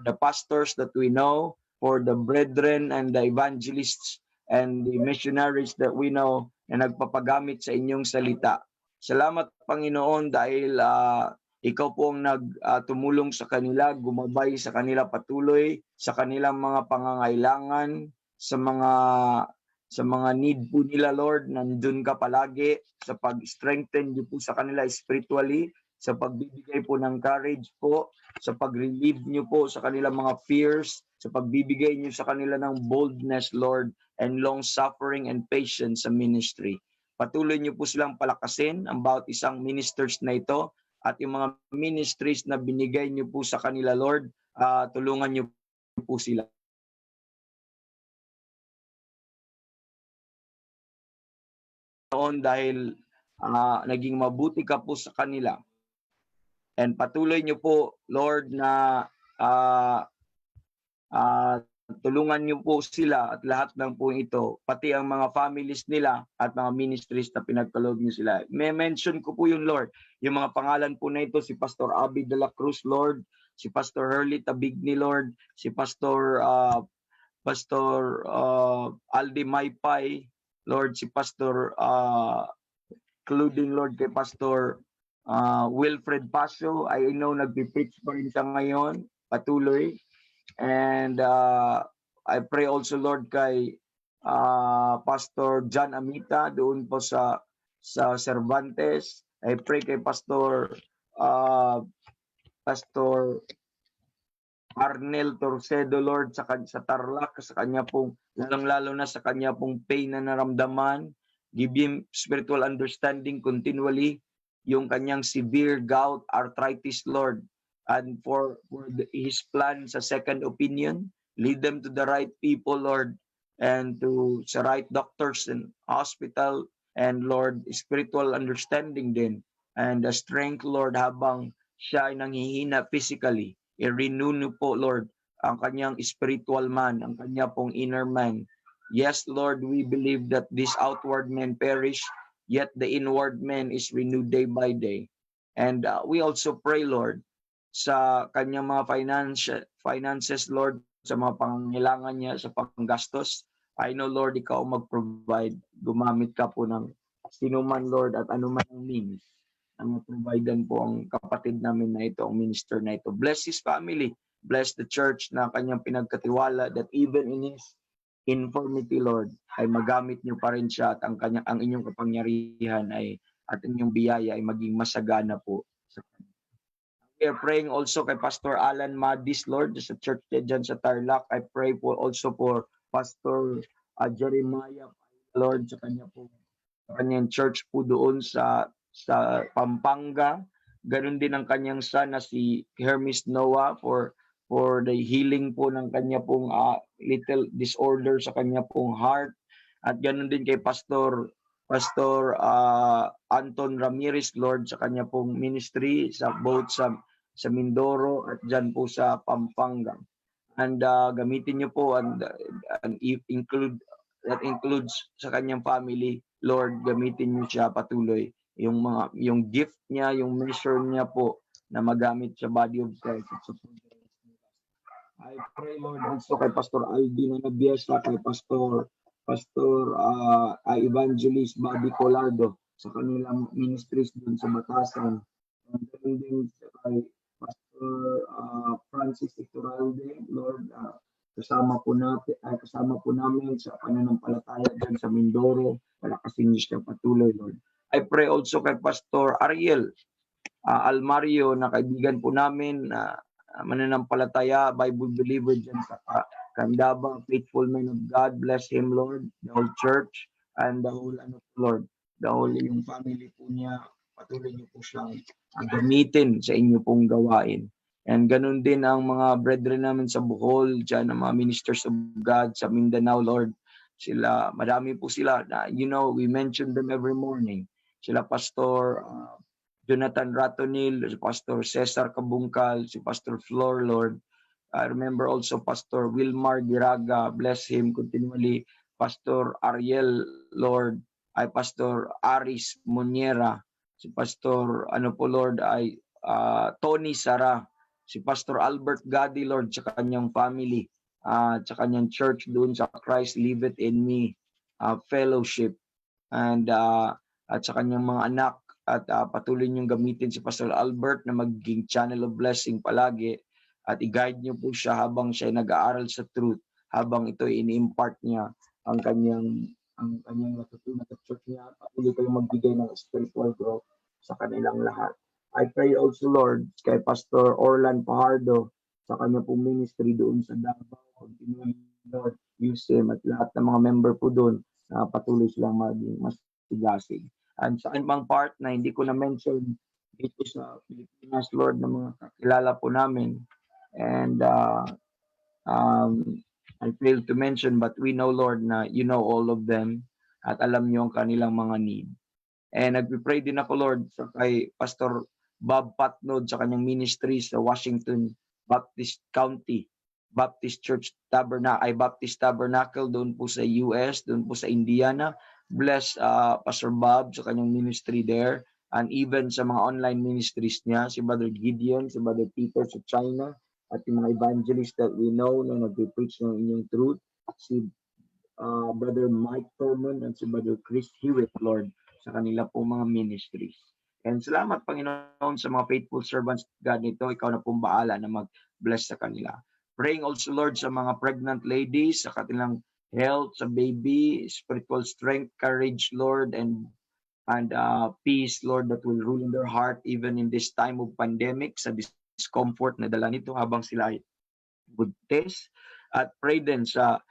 the pastors that we know, for the brethren and the evangelists and the missionaries that we know na nagpapagamit sa inyong salita. Salamat, Panginoon, dahil ikaw po ang tumulong sa kanila, gumabay sa kanila patuloy, sa kanilang mga pangangailangan, sa mga need po nila, Lord. Nandun ka palagi sa pag-strengthen niyo po sa kanila spiritually, sa pagbibigay po ng courage po, sa pag-relieve niyo po sa kanilang mga fears, sa pagbibigay niyo sa kanila ng boldness, Lord, and long-suffering and patience sa ministry. Patuloy niyo po silang palakasin ang bawat isang ministers na ito at yung mga ministries na binigay niyo po sa kanila, Lord, tulungan niyo po sila. Dahil naging mabuti ka po sa kanila. And patuloy niyo po, Lord, na tulungan niyo po sila at lahat ng po ito, pati ang mga families nila at mga ministries na pinagkaloob niyo sila. May mention ko po yun, Lord. Yung mga pangalan po na ito, si Pastor Abby de la Cruz, Lord, si Pastor Hurley Tabigni, Lord, si Pastor Aldi Maypay, Lord, si Pastor including, Lord, kay Pastor Wilfred Pasio. I know nagpipreach pa rin siya ngayon, patuloy. And I pray also, Lord, kay Pastor John Amita doon po sa Cervantes. I pray kay Pastor Arnel Torcedo, Lord, sa Tarlac, sa kanya pong, lalong-lalo na sa kanya pong pain na naramdaman. Give him spiritual understanding continually. Yung kanyang severe gout, arthritis, Lord. And for his plan sa second opinion, lead them to the right people, Lord, and to sa right doctors and hospital, and Lord, spiritual understanding din, and the strength, Lord, habang siya ay nanghihina physically. I-renew niyo po, Lord, ang kanyang spiritual man, ang kanya pong inner man. Yes, Lord, we believe that this outward man perish, yet the inward man is renewed day by day. And we also pray, Lord, sa kanyang mga finances, Lord, sa mga pangangailangan niya, sa panggastos. I know, Lord, ikaw mag-provide. Gumamit ka po ng sinuman, Lord, at anuman ang means ang providean po ang kapatid namin na ito, ang minister na ito. Bless his family. Bless the church na kanyang pinagkatiwala, that even in his infirmity, Lord, ay magamit niyo pa rin siya at ang inyong kapangyarihan at inyong biyaya ay maging masagana po sa kanya. We are praying also kay Pastor Alan Madis, Lord, sa church dyan sa Tarlac. I pray po also for Pastor Jeremiah, Lord, sa kanyang church po doon sa Pampanga. Ganun din ang kanyang son na si Hermes Noah for the healing po ng kanya pong little disorder sa kanya pong heart. At ganun din kay Pastor Anton Ramirez, Lord, sa kanya pong ministry both sa Mindoro at dyan po sa Pampanga. And gamitin niyo po and includes sa kanyang family, Lord, gamitin niyo siya patuloy. Yung gift niya, yung measure niya po na magamit sa body of Christ at sa furtherance ng gospel. I pray, Lord, also kay Pastor Alvin na Nabiesa, kay Pastor Evangelist Bobby Colardo sa kanilang ministries dun sa Batasan. And then din kay Pastor Francis Iturralde, Lord, kasama po namin sa pananampalataya dyan sa Mindoro. Palakasin niyo siya patuloy, Lord. I pray also kay Pastor Ariel Almario na kaibigan po namin na mananampalataya, Bible believer dyan sa Candaba, faithful man of God. Bless him, Lord, the whole church and the whole Lord, the whole yung family po niya. Patuloy niyo po siyang gamitin sa inyo pong gawain. And ganun din ang mga brethren namin sa Bohol, dyan ang mga ministers of God sa Mindanao, Lord. Sila, madami po sila. We mention them every morning. Sila Pastor Jonathan Ratonil, si Pastor Cesar Kabungkal, si Pastor Flor, Lord. I remember also Pastor Wilmar Giraga, bless him continually. Pastor Ariel, Lord. Ay Pastor Aris Moniera, si Pastor, Lord, ay Tony Sara, si Pastor Albert Gadi, Lord, sa kanyang family, sa kanyang church doon sa Christ Live It in Me fellowship, and at sa kanyang mga anak. At patuloy niyong gamitin si Pastor Albert na maging channel of blessing palagi at i-guide niyo po siya habang siya nag-aaral sa truth, habang ito ini-impart niya ang kanyang natutunan sa church niya. Patuloy kayong magbigay ng spiritual growth sa kanilang lahat. I pray also, Lord, kay Pastor Orlan Pajardo sa kanya pong ministry doon sa Davao. Continually, Lord, use him at lahat ng mga member po doon na patuloy silang maging mas tigasig. And sa ibang part na hindi ko na-mention dito sa Pilipinas, Lord, na mga kakilala po namin. And I failed to mention, but we know, Lord, na you know all of them at alam niyo ang kanilang mga need. And nagpipray din ako, Lord, sa kay Pastor Bob Patnod sa kanyang ministry sa Washington Baptist County, Baptist Tabernacle doon po sa US, doon po sa Indiana. Bless Pastor Bob sa kanyang ministry there, and even sa mga online ministries niya, si Brother Gideon, si Brother Peter sa China, at yung mga evangelists that we know na nag-preach ng inyong truth, si Brother Mike Thurman and si Brother Chris Hewitt, Lord, sa kanila po mga ministries. And salamat, Panginoon, sa mga faithful servants, God, nito, ikaw na pong bahala na mag-bless sa kanila. Praying also, Lord, sa mga pregnant ladies, sa kanilang health, sa baby, spiritual strength, courage, Lord, and peace, Lord, that will rule in their heart even in this time of pandemic, sa discomfort na dala nito habang sila ay buntis. At pray din sa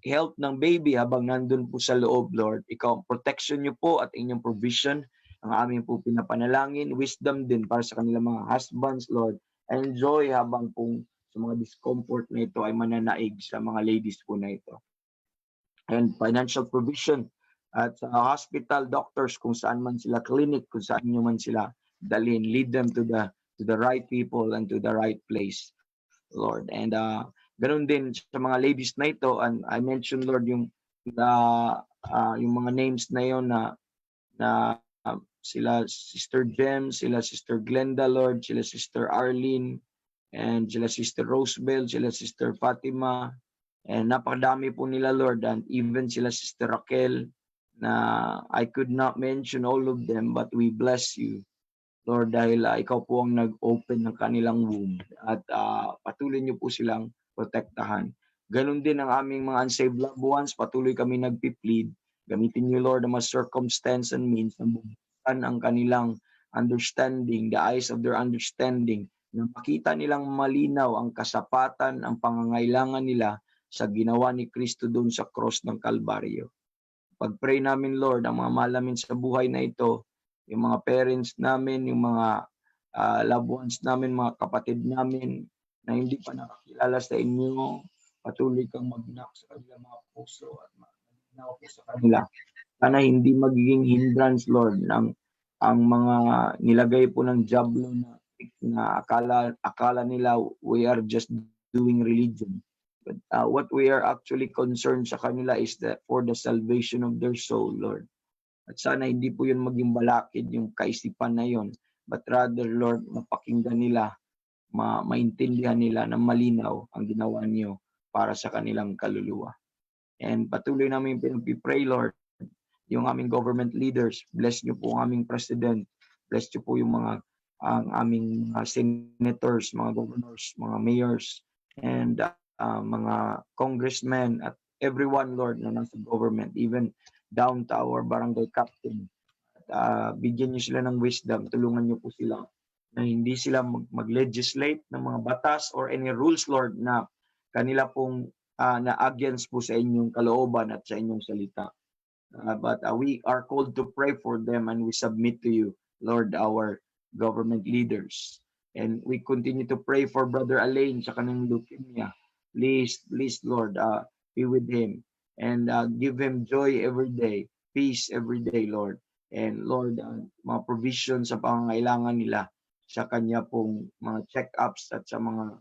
health ng baby habang nandun po sa loob, Lord. Ikaw ang protection niyo po at inyong provision ang aming po pinapanalangin. Wisdom din para sa kanilang mga husbands, Lord. Enjoy habang pong sa mga discomfort na ito ay mananaig sa mga ladies po na ito. And financial provision at sa hospital, doctors, kung saan man sila, clinic, kung saan nyo man sila dalhin, lead them to the right people and to the right place, Lord. And ganun din sa mga ladies na ito, and I mentioned, Lord, yung mga names na yon na sila Sister Jem, sila Sister Glenda, Lord, sila Sister Arlene, and sila Sister Rosebel, sila Sister Fatima, and napakadami po nila, Lord, and even sila Sister Raquel, na I could not mention all of them, but we bless you, Lord, dahil ikaw po ang nag-open ng kanilang womb at patuloy niyo po silang protektahan. Ganun din ang aming mga unsaved loved ones, patuloy kami nagpi-plead. Gamitin niyo, Lord, ang mga circumstance and means na bubuksan ang kanilang understanding, the eyes of their understanding, na makita nilang malinaw ang kasapatan, ang pangangailangan nila sa ginawa ni Kristo doon sa cross ng Kalbaryo. Pag-pray namin, Lord, ang mga mahal namin sa buhay na ito, yung mga parents namin, yung mga loved ones namin, mga kapatid namin na hindi pa nakakilala sa inyo, patuloy kang mag-knock sa kanilang mga puso at mag-knock sa kanila. Sana hindi magiging hindrance, Lord, ang mga nilagay po ng diablo na akala nila we are just doing religion. But what we are actually concerned sa kanila is for the salvation of their soul, Lord. At sana hindi po yun maging balakid yung kaisipan na yun but rather, Lord, mapakinggan nila, maintindihan nila ng malinaw ang ginawa niyo para sa kanilang kaluluwa. And patuloy namin pinag-pray, Lord, yung aming government leaders. Bless niyo po ang aming president. Bless niyo po yung ang aming mga senators, mga governors, mga mayors, and mga congressmen at everyone, Lord, na nasa government, even down to our barangay captain. Bigyan niyo sila ng wisdom, tulungan niyo po sila na hindi sila mag-legislate ng mga batas or any rules, Lord, na kanila pong na against po sa inyong kalooban at sa inyong salita. But we are called to pray for them, and we submit to you, Lord, our government leaders. And we continue to pray for Brother Alain sa kanyang leukemia. Please, Lord, be with him and give him joy every day, peace every day, Lord. And Lord, mga provisions sa pangangailangan nila sa kanya pong mga check-ups at sa mga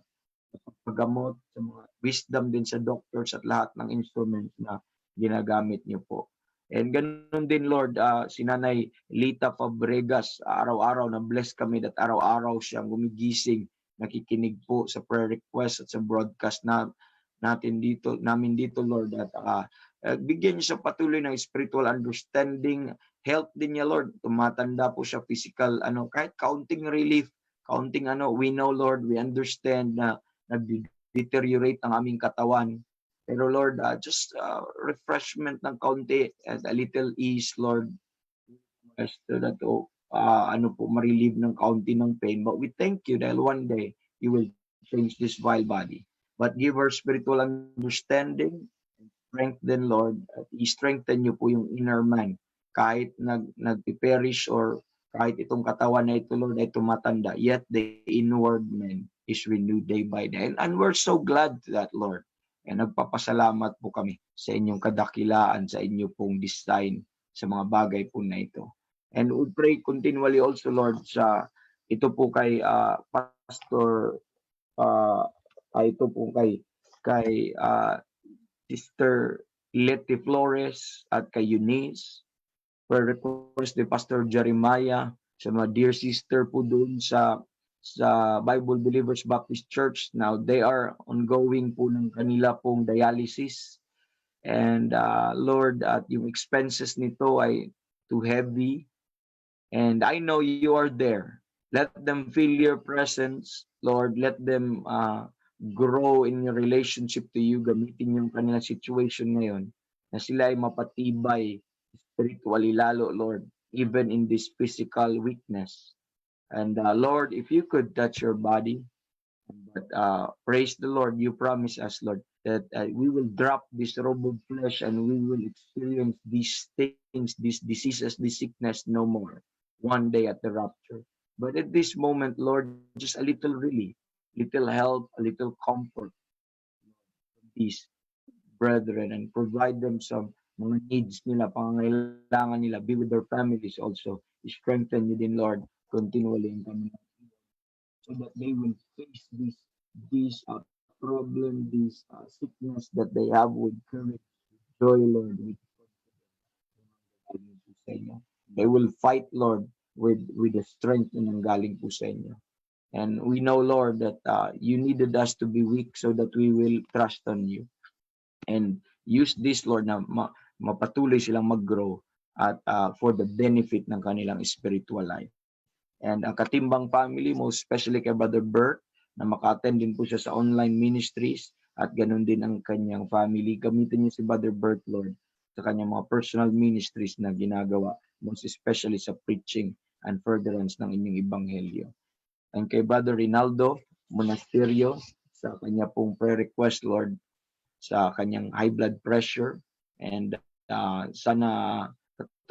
paggamot, sa mga wisdom din sa doctors at lahat ng instruments na ginagamit niyo po. And ganun din, Lord, si Nanay Lita Fabregas, araw-araw na bless kami at araw-araw siyang gumigising, nakikinig po sa prayer request at sa broadcast namin dito, Lord. At bigyan niyo sa patuloy ng spiritual understanding, help din niya, Lord. Tumatanda po siya physical, kahit counting relief, we know, Lord, we understand na nag-deteriorate ang aming katawan. Pero Lord, just refreshment ng kaunti and a little ease, Lord, so that ma-relieve ng kaunti ng pain. But we thank you dahil one day you will change this vile body. But give her spiritual understanding and strengthen, Lord. At i-strengthen niyo po yung inner man. Kahit nag-perish or kahit itong katawan na ito, Lord, ay tumatanda, yet the inward man is renewed day by day. And we're so glad to that, Lord. And nagpapasalamat po kami sa inyong kadakilaan, sa inyo pong design sa mga bagay po na ito. And we pray continually also, Lord, ito po kay Pastor, ito po kay Sister Leti Flores at kay Eunice. Prayer request ni Pastor Jeremiah, sa mga dear sister po doon sa Bible Believers Baptist Church. Now, they are ongoing po ng kanila pong dialysis. And Lord, at yung expenses nito ay too heavy. And I know you are there. Let them feel your presence, Lord. Let them grow in your relationship to you. Gamitin yung kanilang situation ngayon na sila ay mapatibay spiritually lalo, Lord, even in this physical weakness. And Lord, if you could touch your body, but praise the Lord, you promise us, Lord, that we will drop this robe of flesh and we will experience these things, these diseases, this sickness no more one day at the rapture. But at this moment, Lord, just a little relief, little help, a little comfort from these brethren, and provide them some mga needs nila, pangangailangan nila, be with their families also. Strengthen you din, Lord, continually in coming so that they will face this problem, this sickness that they have with courage, joy, Lord, with confidence. They will fight, Lord, with the strength na nanggaling po sa inyo. And we know, Lord, that you needed us to be weak so that we will trust on you. And use this, Lord, na mapatuloy silang mag-grow at for the benefit ng kanilang spiritual life. And ang Katimbang family, most especially kay Brother Bert, na maka-attend din po siya sa online ministries at ganun din ang kanyang family. Gamitin niyo si Brother Bert, Lord, sa kanyang mga personal ministries na ginagawa, most especially sa preaching and furtherance ng inyong ebanghelyo. And kay Brother Rinaldo Monasterio, sa kanya pong prayer request, Lord, sa kanyang high blood pressure, and sana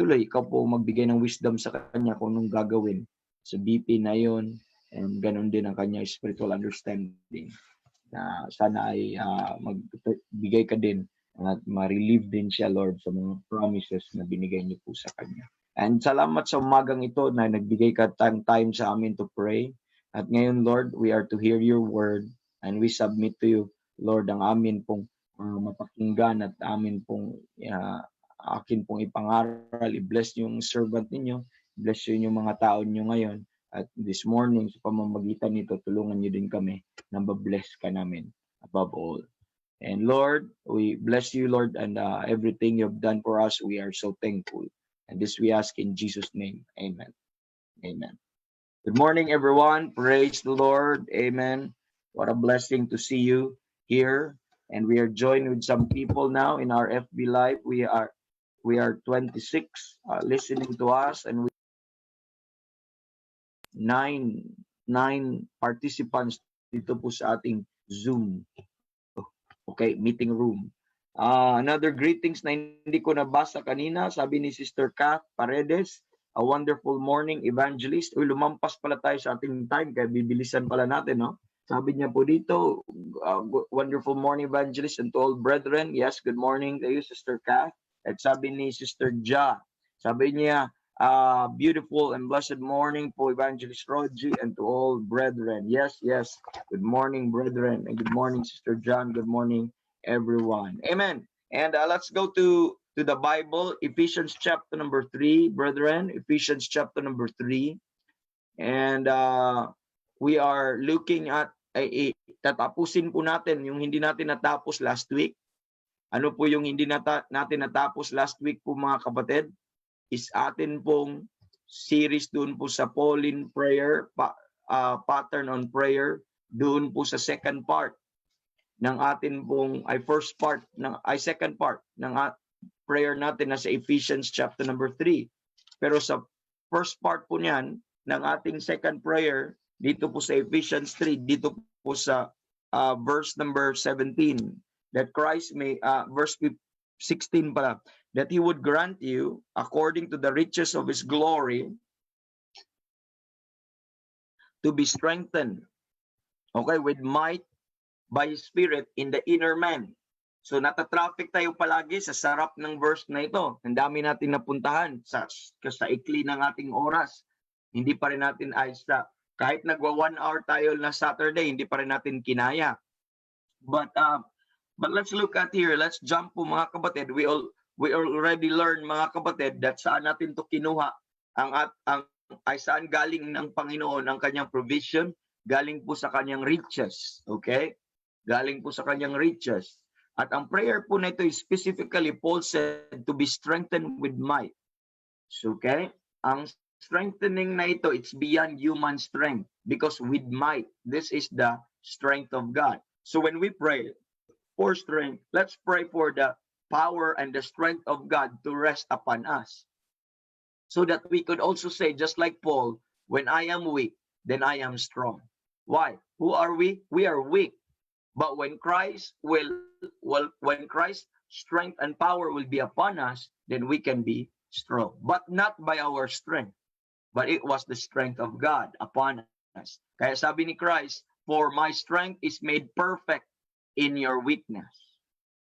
tuloy ikaw po magbigay ng wisdom sa kanya kung anong gagawin sa BP na yon, and ganun din ang kanya spiritual understanding na sana ay magbigay ka din at ma-relieve din siya, Lord, sa mga promises na binigay niyo po sa kanya. And salamat sa umagang ito na nagbigay ka time sa amin to pray. At ngayon, Lord, we are to hear your word and we submit to you, Lord, ang amin pong mapakinggan at amin pong akin pong ipangaral. I-bless yung servant ninyo, bless yung mga tao nyo ngayon, At this morning, sa pamamagitan nito, tulungan niyo din kami na mabless ka namin above all. And Lord, we bless you, Lord, and everything you've done for us, we are so thankful. And this we ask in Jesus' name. Amen. Amen. Good morning, everyone. Praise the Lord. Amen. What a blessing to see you here. And we are joined with some people now in our FB Live. We are 26 listening to us, and we nine participants dito po sa ating Zoom. Okay, meeting room. Another greetings na hindi ko nabasa kanina, sabi ni Sister Kath Paredes, a wonderful morning evangelist. Uy, lumampas pala tayo sa ating time, kaya bibilisan pala natin, no? Sabi niya po dito, wonderful morning evangelist and to all brethren. Yes, good morning to you, Sister Kath. At sabi ni Sister Ja, sabi niya, beautiful and blessed morning po, Evangelist Rogie, and to all brethren. Yes, yes. Good morning, brethren, and good morning, Sister John. Good morning, everyone. Amen. And let's go to the Bible, Ephesians chapter number 3, brethren. Ephesians chapter number 3. And we are looking at, tatapusin po natin yung hindi natin natapos last week. Ano po yung hindi natin natapos last week po, mga kapatid? Is atin pong series doon po sa Pauline prayer, pattern on prayer, doon po sa second part ng atin pong, second part ng prayer natin na sa Ephesians chapter number 3. Pero sa first part po niyan, ng ating second prayer, dito po sa Ephesians 3, dito po sa verse number 17, that Christ may, verse 16 pala, that He would grant you, according to the riches of His glory, to be strengthened, okay, with might by His Spirit in the inner man. So natatraffic tayo palagi sa sarap ng verse na ito. Ang dami natin napuntahan sa ikli ng ating oras. Hindi pa rin natin kahit nagwa 1 hour tayo na Saturday, hindi pa rin natin kinaya. But let's look at here. Let's jump po, mga kapatid. We already learned, mga kapatid, that saan natin to kinuha ay saan galing ng Panginoon ang kanyang provision, galing po sa kanyang riches. Okay? Galing po sa kanyang riches. At ang prayer po na ito is specifically, Paul said, to be strengthened with might. So, okay? Ang strengthening na ito, it's beyond human strength, because with might, this is the strength of God. So when we pray for strength, let's pray for the power and the strength of God to rest upon us, so that we could also say, just like Paul, when I am weak, then I am strong. Why? Who are we? We are weak. But when Christ's strength and power will be upon us, then we can be strong. But not by our strength, but it was the strength of God upon us. Kaya sabi ni Christ, for my strength is made perfect in your weakness.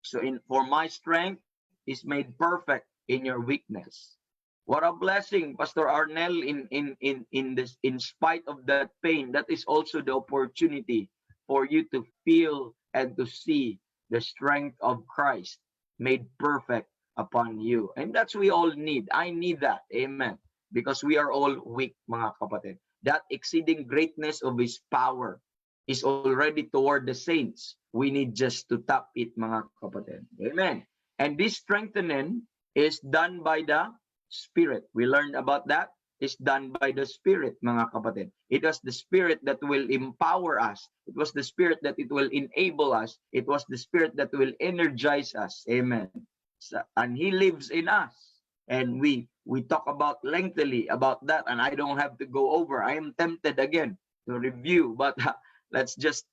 So for my strength is made perfect in your weakness. What a blessing, Pastor Arnel, in spite of that pain, that is also the opportunity for you to feel and to see the strength of Christ made perfect upon you. And that's we all need. I need that. Amen. Because we are all weak, mga kapatid. That exceeding greatness of His power is already toward the saints. We need just to tap it, mga kapatid. Amen. And this strengthening is done by the Spirit. We learned about that. It's done by the Spirit, mga kapatid. It was the Spirit that will empower us. It was the Spirit that it will enable us. It was the Spirit that will energize us. Amen. And He lives in us. And we talk about lengthily about that, and I don't have to go over. I am tempted again to review, but let's just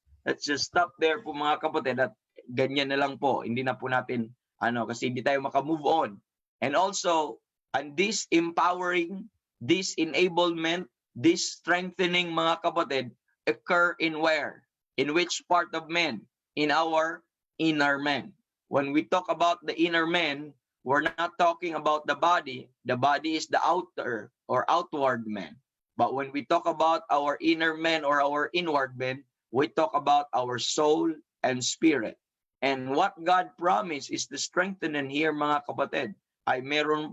stop there po, mga kapatid, at ganyan na lang po. Hindi na po natin kasi hindi tayo maka-move on. And also, and this empowering, this enablement, this strengthening, mga kapatid, occur in where? In which part of man? In our inner man. When we talk about the inner man, we're not talking about the body. The body is the outer or outward man. But when we talk about our inner man or our inward man, we talk about our soul and spirit. And what God promised is the strengthening here, mga kapatid, ay merong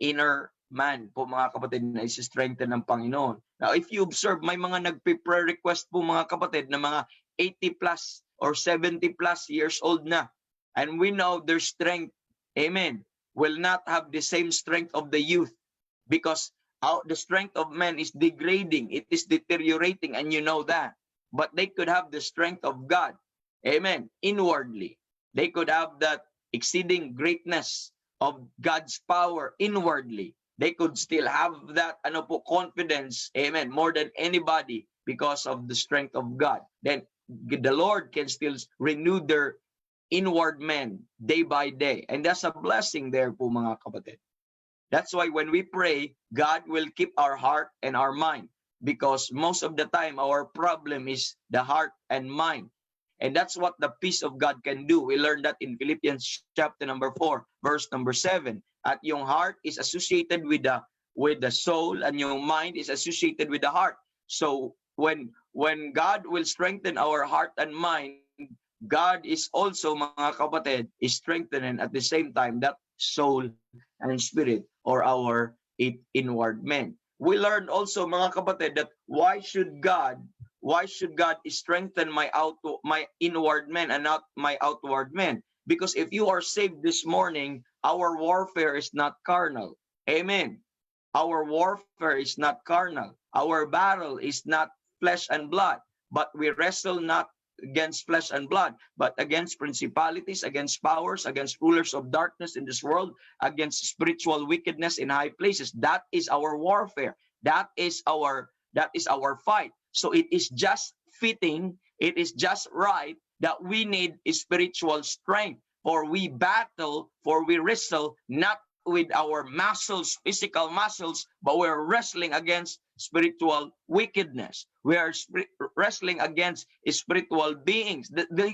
inner man po mga kapatid na isi-strengthen ng Panginoon. Now, if you observe, may mga nagpe-prayer request po mga kapatid na mga 80 plus or 70 plus years old na. And we know their strength, amen, will not have the same strength of the youth because the strength of men is degrading, it is deteriorating, and you know that. But they could have the strength of God, amen, inwardly. They could have that exceeding greatness of God's power inwardly. They could still have that confidence, amen, more than anybody because of the strength of God. Then the Lord can still renew their inward man day by day. And that's a blessing there po mga kapatid. That's why when we pray, God will keep our heart and our mind because most of the time our problem is the heart and mind. And that's what the peace of God can do. We learned that in Philippians chapter number 4, verse number 7. At yung heart is associated with the soul and yung mind is associated with the heart. So when God will strengthen our heart and mind, God is also, mga kapatid, is strengthening at the same time that soul and spirit or our inward man. We learned also, mga kapatid, that why should God strengthen my inward man and not my outward man? Because if you are saved this morning, our warfare is not carnal. Amen. Our warfare is not carnal. Our battle is not flesh and blood, but we wrestle not against flesh and blood, but against principalities, against powers, against rulers of darkness in this world, against spiritual wickedness in high places. That is our warfare. That is our fight. So it is just fitting, it is just right that we need spiritual strength, for we battle, for we wrestle not with our muscles, physical muscles, but we're wrestling against spiritual wickedness. We are wrestling against spiritual beings.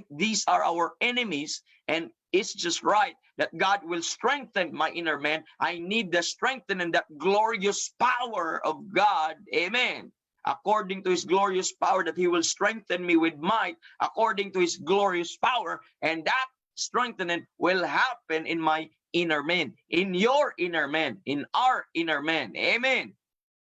These are our enemies, and it's just right that God will strengthen my inner man. I need the strengthening, that glorious power of God. Amen. According to his glorious power, that he will strengthen me with might, according to his glorious power, and that strengthening will happen in my inner man, in your inner man, in our inner man. Amen.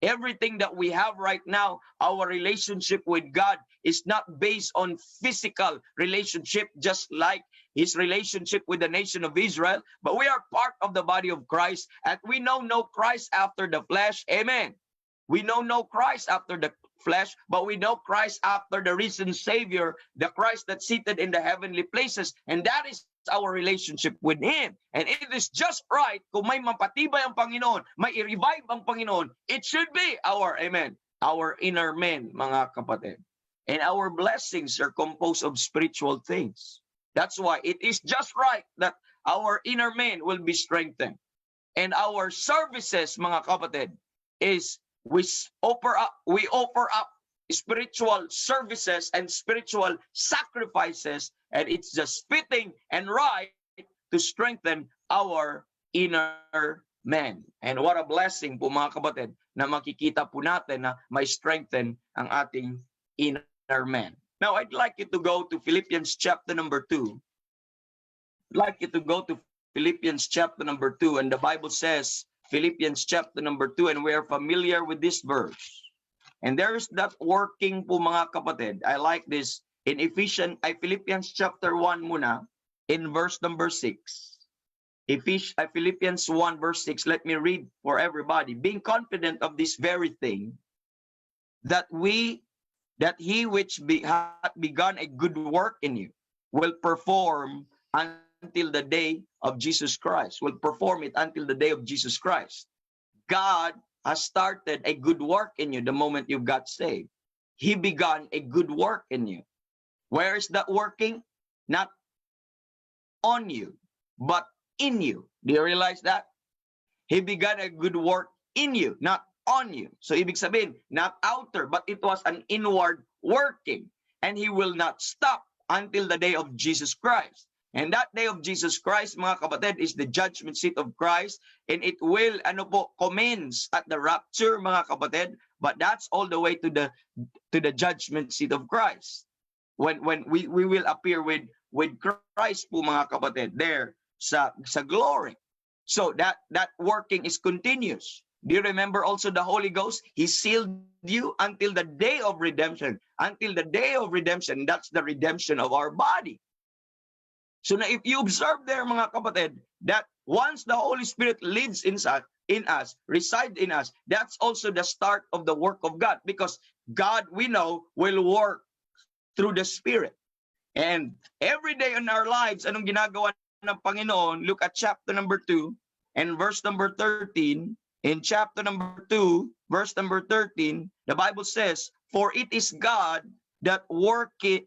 Everything that we have right now, our relationship with God is not based on physical relationship, just like his relationship with the nation of Israel, but we are part of the body of Christ, and we know no Christ after the flesh. Amen. We know no Christ after the flesh, but we know Christ after the risen Savior, the Christ that's seated in the heavenly places, and that is our relationship with Him. And it is just right, kung may mapatibay ang Panginoon, may i-revive ang Panginoon, it should be our inner man, mga kapatid. And our blessings are composed of spiritual things. That's why it is just right that our inner man will be strengthened. And our services, mga kapatid, is we offer up spiritual services and spiritual sacrifices, and it's just fitting and right to strengthen our inner man. And what a blessing po mga kapatid na makikita po natin na may strengthen ang ating inner man. Now, I'd like you to go to Philippians chapter number 2. I'd like you to go to Philippians chapter number 2, and the Bible says, Philippians chapter number 2, and we are familiar with this verse. And there's that working po mga kapatid. I like this in Philippians chapter 1 muna, in verse number 6. Philippians 1 verse 6, let me read for everybody. Being confident of this very thing, that he which hath begun a good work in you will perform until the day of Jesus Christ, will perform it until the day of Jesus Christ. God has started a good work in you the moment you got saved. He began a good work in you. Where is that working? Not on you, but in you. Do you realize that? He began a good work in you, not on you. So ibig sabihin, not outer, but it was an inward working. And he will not stop until the day of Jesus Christ. And that day of Jesus Christ, mga kapatid, is the judgment seat of Christ. And it will, commence at the rapture, mga kapatid. But that's all the way to the judgment seat of Christ. When we will appear with Christ po, mga kapatid, there sa glory. So that working is continuous. Do you remember also the Holy Ghost? He sealed you until the day of redemption. Until the day of redemption, that's the redemption of our body. So now if you observe there, mga kapatid, that once the Holy Spirit lives in us, resides in us, that's also the start of the work of God. Because God, we know, will work through the Spirit. And every day in our lives, anong ginagawa ng Panginoon? Look at chapter number 2 and verse number 13. In chapter number 2, verse number 13, the Bible says, "For it is God that worketh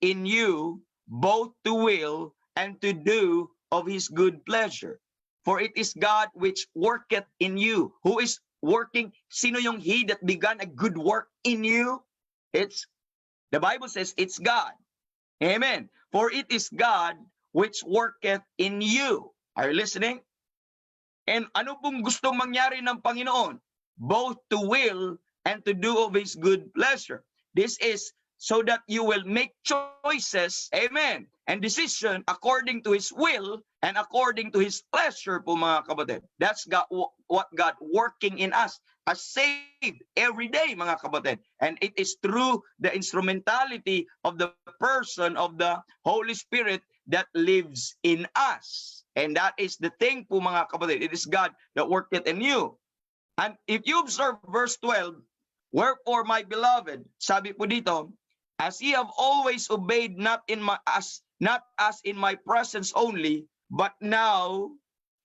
in you both to will and to do of his good pleasure." For it is God which worketh in you. Who is working? Sino yung he that began a good work in you? The Bible says it's God. Amen. For it is God which worketh in you. Are you listening? And ano pong gustong mangyari ng Panginoon? Both to will and to do of his good pleasure. This is so that you will make choices, amen, and decision according to his will and according to his pleasure po, mga kapatid. That's God, what God working in us as saved every day, mga kapatid. And it is through the instrumentality of the person of the Holy Spirit that lives in us. And that is the thing po, mga kapatid. It is God that worketh in you. And if you observe verse 12, "Wherefore, my beloved," sabi po dito, "as ye have always obeyed, not as in my presence only, but now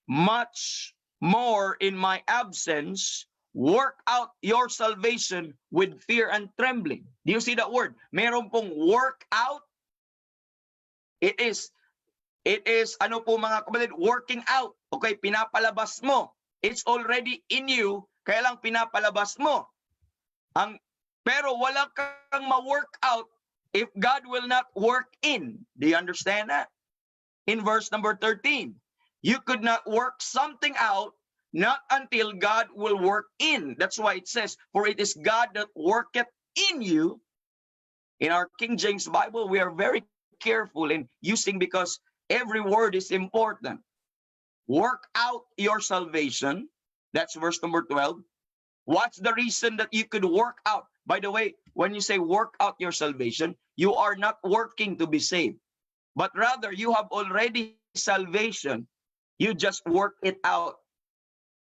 much more in my absence, work out your salvation with fear and trembling." Do you see that word? Meron pong work out. It is ano po, mga kapatid, working out. Okay, pinapalabas mo. It's already in you, kaya lang pinapalabas mo. Pero wala kang ma-work out if God will not work in. Do you understand that? In verse number 13, you could not work something out not until God will work in. That's why it says, "For it is God that worketh in you." In our King James Bible, we are very careful in using because every word is important. Work out your salvation. That's verse number 12. What's the reason that you could work out? By the way, when you say work out your salvation, you are not working to be saved. But rather, you have already salvation. You just work it out.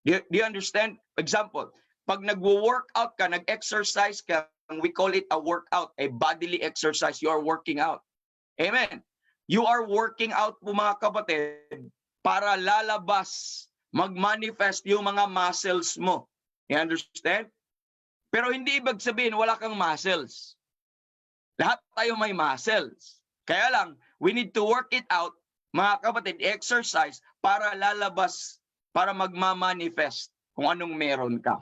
Do you understand? Example, pag nagwo-workout ka, nag-exercise ka, we call it a workout, a bodily exercise. You are working out. Amen. You are working out po, mga kapatid, para lalabas, mag-manifest yung mga muscles mo. You understand? Pero hindi ibig sabihin wala kang muscles. Lahat tayo may muscles. Kaya lang, we need to work it out, mga kapatid, exercise para lalabas, para magmamanifest kung anong meron ka.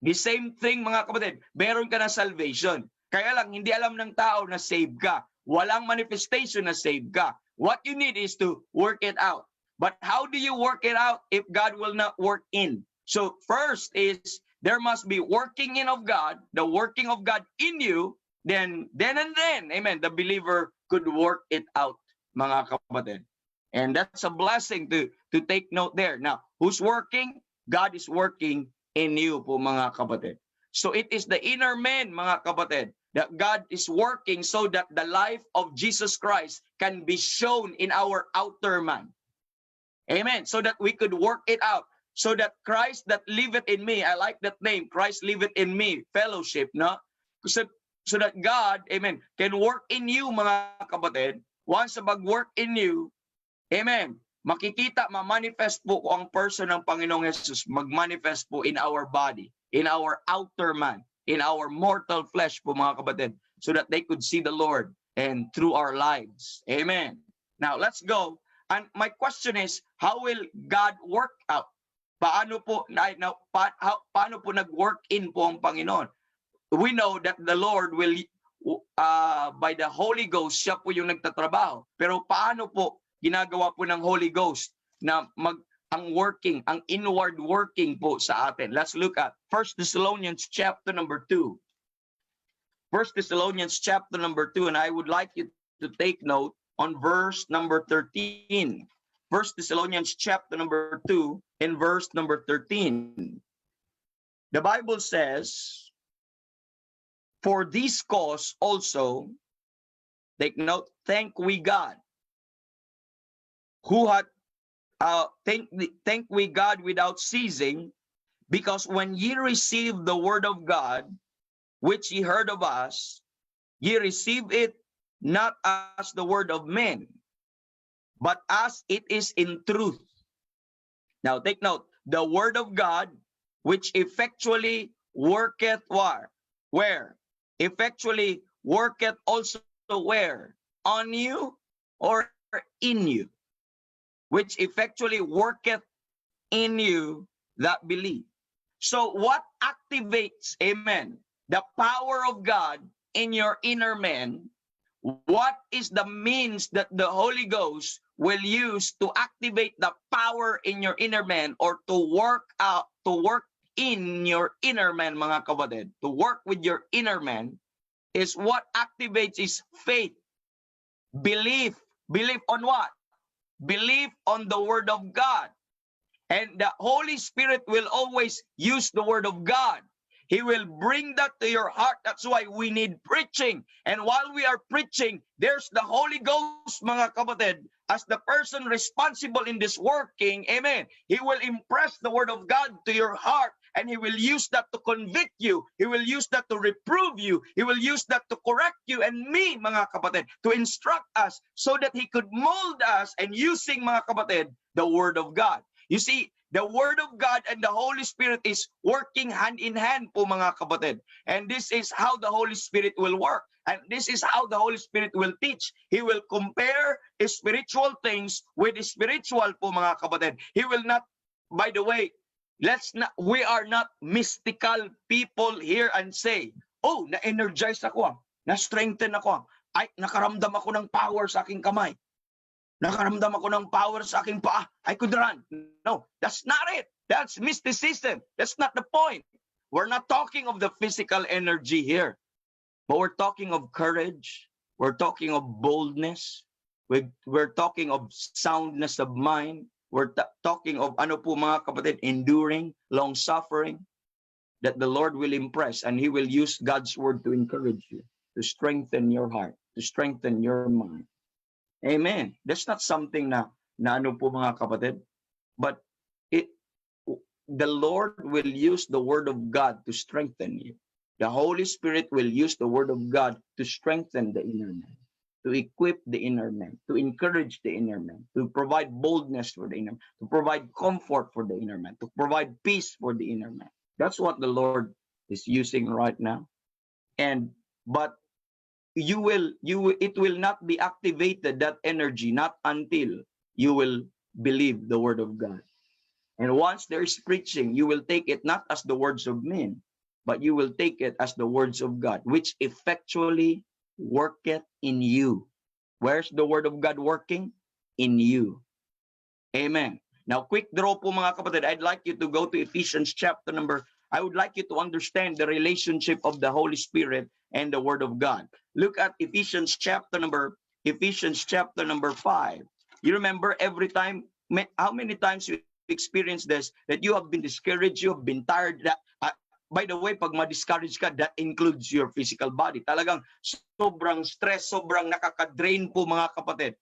The same thing, mga kapatid, meron ka na salvation. Kaya lang, hindi alam ng tao na save ka. Walang manifestation na save ka. What you need is to work it out. But how do you work it out if God will not work in? So first is there must be working in of God, the working of God in you, then and then, amen, the believer could work it out, mga kapatid. And that's a blessing to take note there. Now, who's working? God is working in you po, mga kapatid. So it is the inner man, mga kapatid, that God is working so that the life of Jesus Christ can be shown in our outer man. Amen. So that we could work it out. So that Christ that liveth in me, I like that name, Christ liveth in me, fellowship, no? So that God, amen, can work in you, mga kapatid. Once mag-work in you, amen, makikita, ma-manifest po kung ang person ng Panginoong Jesus, mag-manifest po in our body, in our outer man, in our mortal flesh po, mga kapatid, so that they could see the Lord and through our lives. Amen. Now, let's go. And my question is, how will God work out? Paano po nag-work in po ang Panginoon? We know that the Lord will, by the Holy Ghost, siya po yung nagtatrabaho. Pero paano po ginagawa po ng Holy Ghost na ang working, ang inward working po sa atin? Let's look at 1 Thessalonians chapter number 2. 1 Thessalonians chapter number 2, and I would like you to take note on verse number 13. 1 Thessalonians chapter number 2 in verse number 13. The Bible says, for this cause also, take note, thank we God, who had, thank we God without ceasing, because when ye received the word of God, which ye heard of us, ye received it not as the word of men, but as it is in truth. Now take note, the word of God, which effectually worketh where? Effectually worketh also where? On you or in you? Which effectually worketh in you that believe. So what activates, amen, the power of God in your inner man? What is the means that the Holy Ghost will use to activate the power in your inner man, or to work in your inner man, mga kapatid? To work with your inner man is what activates is faith, belief. Belief on what? Belief on the word of God. And the Holy Spirit will always use the word of God. He will bring that to your heart. That's why we need preaching. And while we are preaching, there's the Holy Ghost, mga kapatid, as the person responsible in this working. Amen. He will impress the word of God to your heart, and he will use that to convict you. He will use that to reprove you. He will use that to correct you and me, mga kapatid, to instruct us so that he could mold us, and using, mga kapatid, the word of God. You see, the Word of God and the Holy Spirit is working hand in hand po, mga kapatid. And this is how the Holy Spirit will work. And this is how the Holy Spirit will teach. He will compare spiritual things with spiritual po, mga kapatid. He will not, by the way, we are not mystical people here and say, oh, na-energize ako, na-strengthen ako, ay, nakaramdam ako ng power sa aking kamay. Nakaramdam ako ng power sa aking paa. I could run. No, that's not it. That's mysticism. That's not the point. We're not talking of the physical energy here. But we're talking of courage. We're talking of boldness. We're talking of soundness of mind. We're talking of, ano po, mga kapatid, enduring, long-suffering, that the Lord will impress, and He will use God's word to encourage you, to strengthen your heart, to strengthen your mind. Amen. That's not something na ano po, mga kapatid, but the Lord will use the word of God to strengthen you. The Holy Spirit will use the word of God to strengthen the inner man, to equip the inner man, to encourage the inner man, to provide boldness for the inner man, to provide comfort for the inner man, to provide peace for the inner man. That's what the Lord is using right now. But it will not be activated, that energy, not until you will believe the word of God. And once there is preaching, you will take it not as the words of men, but you will take it as the words of God, which effectually worketh in you. Where's the word of God working? In you. Amen. Now, quick draw po, mga kapatid. I'd like you to go to Ephesians chapter number. I would like you to understand the relationship of the Holy Spirit and the word of God. Look at Ephesians chapter number 5. You remember every time, how many times you experience this, that you have been discouraged, you have been tired. By the way, pag ma-discourage ka, that includes your physical body. Talagang sobrang stress, sobrang nakaka-drain po, mga kapatid.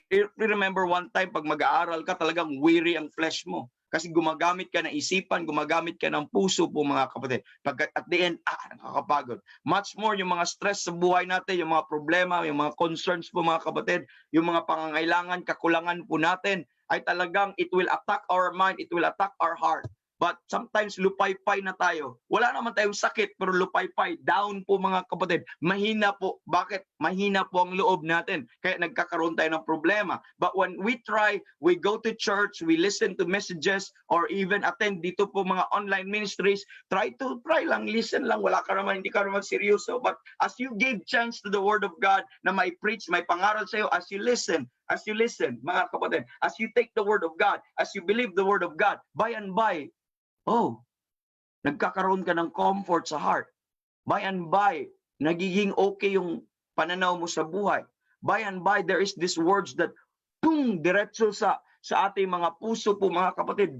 You remember one time, pag mag-aaral ka, talagang weary ang flesh mo. Kasi gumagamit ka ng isipan, gumagamit ka ng puso po, mga kapatid. Pag at the end, nakakapagod. Much more yung mga stress sa buhay natin, yung mga problema, yung mga concerns po, mga kapatid, yung mga pangangailangan, kakulangan po natin, ay talagang it will attack our mind, it will attack our heart. But sometimes lupay-pay na tayo. Wala naman tayong sakit, pero lupay-pay. Down po, mga kapatid. Mahina po. Bakit? Mahina po ang loob natin. Kaya nagkakaroon tayo ng problema. But when we try, we go to church, we listen to messages, or even attend dito po mga online ministries, try lang, listen lang. Wala ka naman, hindi ka naman seryoso. But as you give chance to the word of God na may preach, may pangaral sa'yo, as you listen, mga kapatid, as you take the word of God, as you believe the word of God, by and by, nagkakaroon ka ng comfort sa heart. By and by, nagiging okay yung pananaw mo sa buhay. By and by, there is these words that, boom, diretso sa sa ating mga puso po mga kapatid,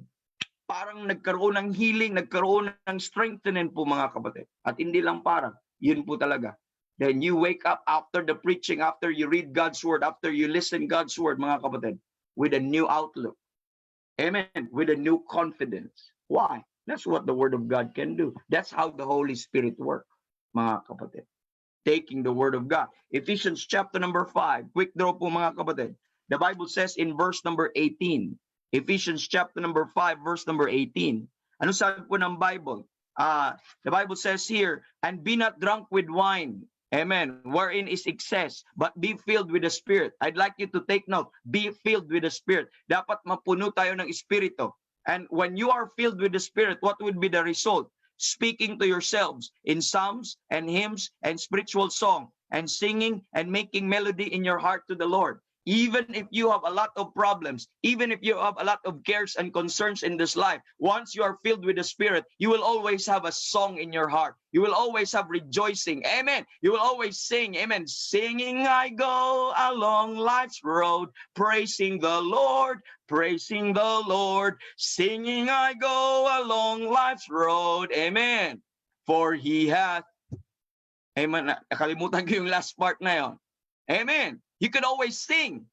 parang nagkaroon ng healing, nagkaroon ng strengthening po mga kapatid. At hindi lang parang, yun po talaga. Then you wake up after the preaching, after you read God's word, after you listen God's word mga kapatid, with a new outlook. Amen. With a new confidence. Why? That's what the word of God can do. That's how the Holy Spirit works, mga kapatid. Taking the word of God. Ephesians chapter number 5. Quick draw po mga kapatid. The Bible says in verse number 18. Ephesians chapter number 5, verse number 18. Ano sabi po ng Bible? The Bible says here, and be not drunk with wine. Amen. Wherein is excess, but be filled with the Spirit. I'd like you to take note. Be filled with the Spirit. Dapat mapuno tayo ng Espiritu. And when you are filled with the Spirit, what would be the result? Speaking to yourselves in psalms and hymns and spiritual song, and singing and making melody in your heart to the Lord. Even if you have a lot of problems, even if you have a lot of cares and concerns in this life, once you are filled with the Spirit, you will always have a song in your heart. You will always have rejoicing. Amen. You will always sing. Amen. Singing I go along life's road, praising the Lord, praising the Lord. Singing I go along life's road. Amen. For He hath. Amen. Nakalimutan ko yung last part na yon. Amen. You could always sing.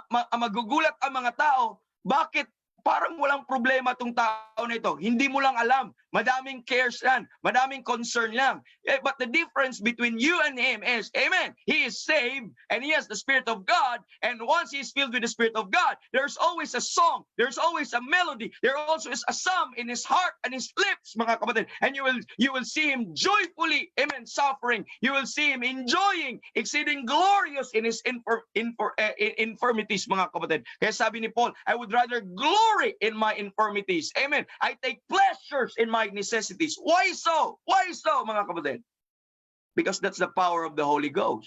Magugulat ang mga tao, bakit parang walang problema tong tao na ito? Hindi mo lang alam. Madaming cares lang. Madaming concern lang. But the difference between you and him is, amen, he is saved and he has the Spirit of God. And once he is filled with the Spirit of God, there's always a song. There's always a melody. There also is a psalm in his heart and his lips, mga kapatid. And you will see him joyfully, amen, suffering. You will see him enjoying, exceeding glorious in his infirmities, mga kapatid. Kaya sabi ni Paul, I would rather glory in my infirmities. Amen. I take pleasures in my necessities. Why so? Why so, mga kapatid? Because that's the power of the Holy Ghost.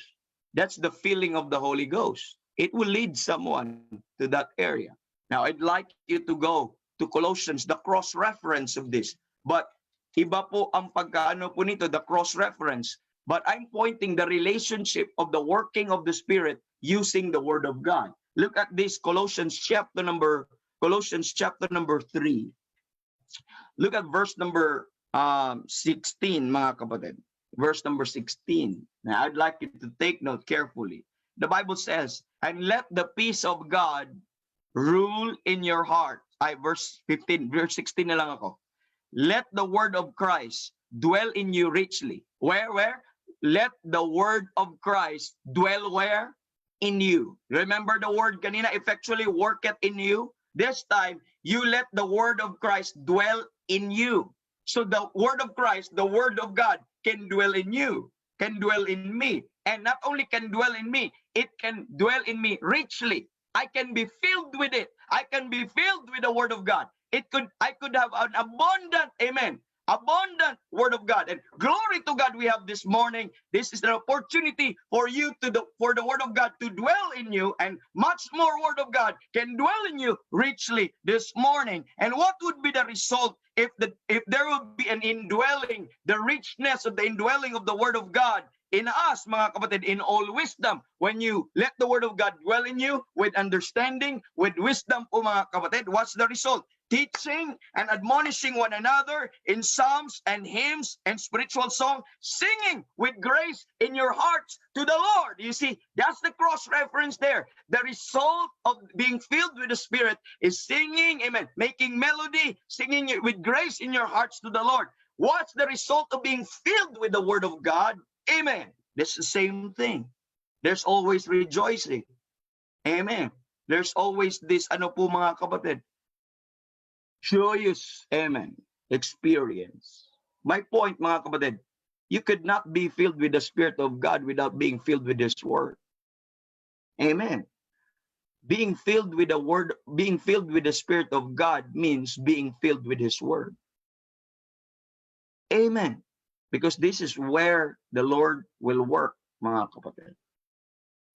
That's the feeling of the Holy Ghost. It will lead someone to that area. Now, I'd like you to go to Colossians, the cross-reference of this. But iba po ang pagkaano po nito, the cross-reference. But I'm pointing the relationship of the working of the Spirit using the Word of God. Look at this, Colossians chapter number 3. Look at verse number 16, mga kapatid. Verse number 16. Now, I'd like you to take note carefully. The Bible says, and let the peace of God rule in your heart. Verse 15, verse 16 na lang ako. Let the word of Christ dwell in you richly. Where? Let the word of Christ dwell where? In you. Remember the word kanina, effectually worketh in you? This time, you let the word of Christ dwell in you. So the word of Christ, the word of God, can dwell in you, can dwell in me. And not only can dwell in me, it can dwell in me richly. I can be filled with it. I can be filled with the word of God. I could have an abundant, amen, abundant word of God. And glory to God we have this morning. This is an opportunity for for the word of God to dwell in you, and much more word of God can dwell in you richly this morning. And what would be the result if there would be an indwelling, the richness of the indwelling of the word of God in us, mga kapatid, in all wisdom? When you let the word of God dwell in you with understanding, with wisdom po, mga kapatid, what's the result? Teaching and admonishing one another in psalms and hymns and spiritual song, singing with grace in your hearts to the Lord. You see, that's the cross-reference there. The result of being filled with the Spirit is singing, amen, making melody, singing it with grace in your hearts to the Lord. What's the result of being filled with the Word of God? Amen. That's the same thing. There's always rejoicing. Amen. There's always this, ano po mga kapatid, joyous, amen, experience. My point, mga kapatid, you could not be filled with the Spirit of God without being filled with His Word. Amen. Being filled with the Word, being filled with the Spirit of God means being filled with His Word. Amen. Because this is where the Lord will work, mga kapatid.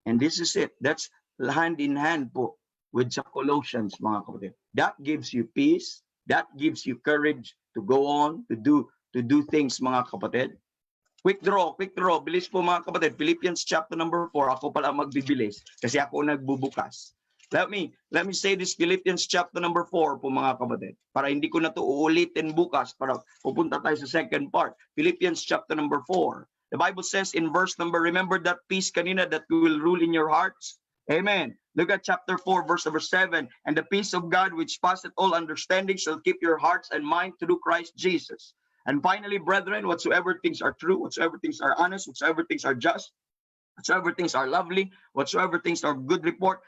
And this is it. That's hand in hand po with sa Colossians, mga kapatid. That gives you peace. That gives you courage to go on, to do things, mga kapatid. Quick draw. Bilis po, mga kapatid. Philippians chapter number 4. Ako pala magbibilis kasi ako nagbubukas. Let me say this, Philippians chapter number 4 po mga kapatid. Para hindi ko na to uulitin bukas para pupunta tayo sa second part. Philippians chapter number 4. The Bible says in verse number, remember that peace kanina that will rule in your hearts? Amen. Look at chapter 4, verse number 7. And the peace of God, which passeth all understanding, shall keep your hearts and mind through Christ Jesus. And finally, brethren, whatsoever things are true, whatsoever things are honest, whatsoever things are just, whatsoever things are lovely, whatsoever things are good report,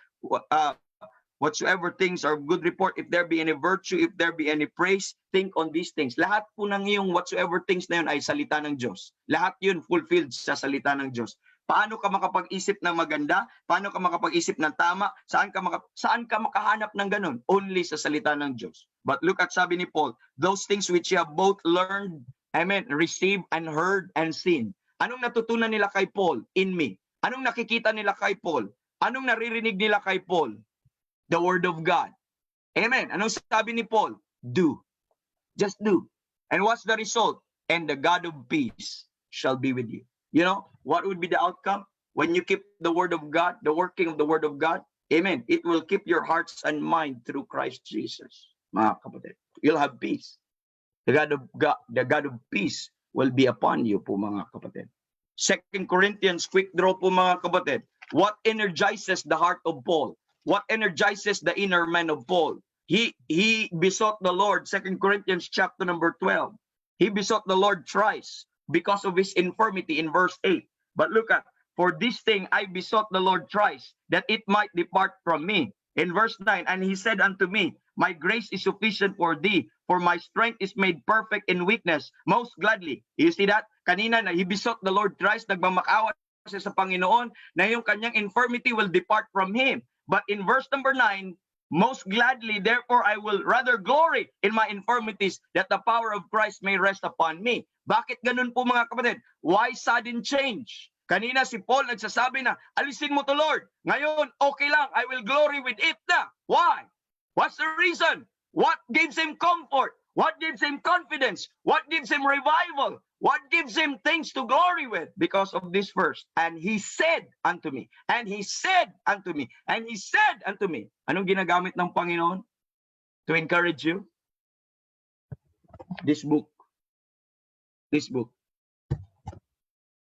whatsoever things are good report, if there be any virtue, if there be any praise, think on these things. Lahat po ng iyong whatsoever things na yun ay salita ng Diyos. Lahat yun fulfilled sa salita ng Diyos. Paano ka makapag-isip ng maganda? Paano ka makapag-isip ng tama? Saan ka makahanap ng ganun? Only sa salita ng Diyos. But look at sabi ni Paul, those things which you have both learned, received and heard and seen. Anong natutunan nila kay Paul? In me. Anong nakikita nila kay Paul? Anong naririnig nila kay Paul? The word of God. Amen. Anong sabi ni Paul? Do. Just do. And what's the result? And the God of peace shall be with you. You know, what would be the outcome? When you keep the word of God, the working of the word of God, amen, it will keep your hearts and mind through Christ Jesus. Mga kapatid, you'll have peace. The God of peace will be upon you po mga kapatid. 2 Corinthians, quick draw po mga kapatid. What energizes the heart of Paul? What energizes the inner man of Paul? He besought the Lord, 2 Corinthians chapter number 12. He besought the Lord thrice because of his infirmity in verse 8. But look at, for this thing I besought the Lord thrice, that it might depart from me. In verse 9, and he said unto me, my grace is sufficient for thee, for my strength is made perfect in weakness. Most gladly. You see that? Kanina na he besought the Lord thrice, nagmamakaawa siya sa Panginoon, na yung kanyang infirmity will depart from him. But in verse number 9, most gladly, therefore, I will rather glory in my infirmities, that the power of Christ may rest upon me. Bakit ganun po mga kapatid? Why sudden change? Kanina si Paul nagsasabi na, alisin mo to Lord. Ngayon, okay lang, I will glory with it na. Why? What's the reason? What gives him comfort? What gives him confidence? What gives him revival? What gives him things to glory with? Because of this verse. And he said unto me, and he said unto me, and he said unto me. Anong ginagamit ng Panginoon to encourage you? This book. This book.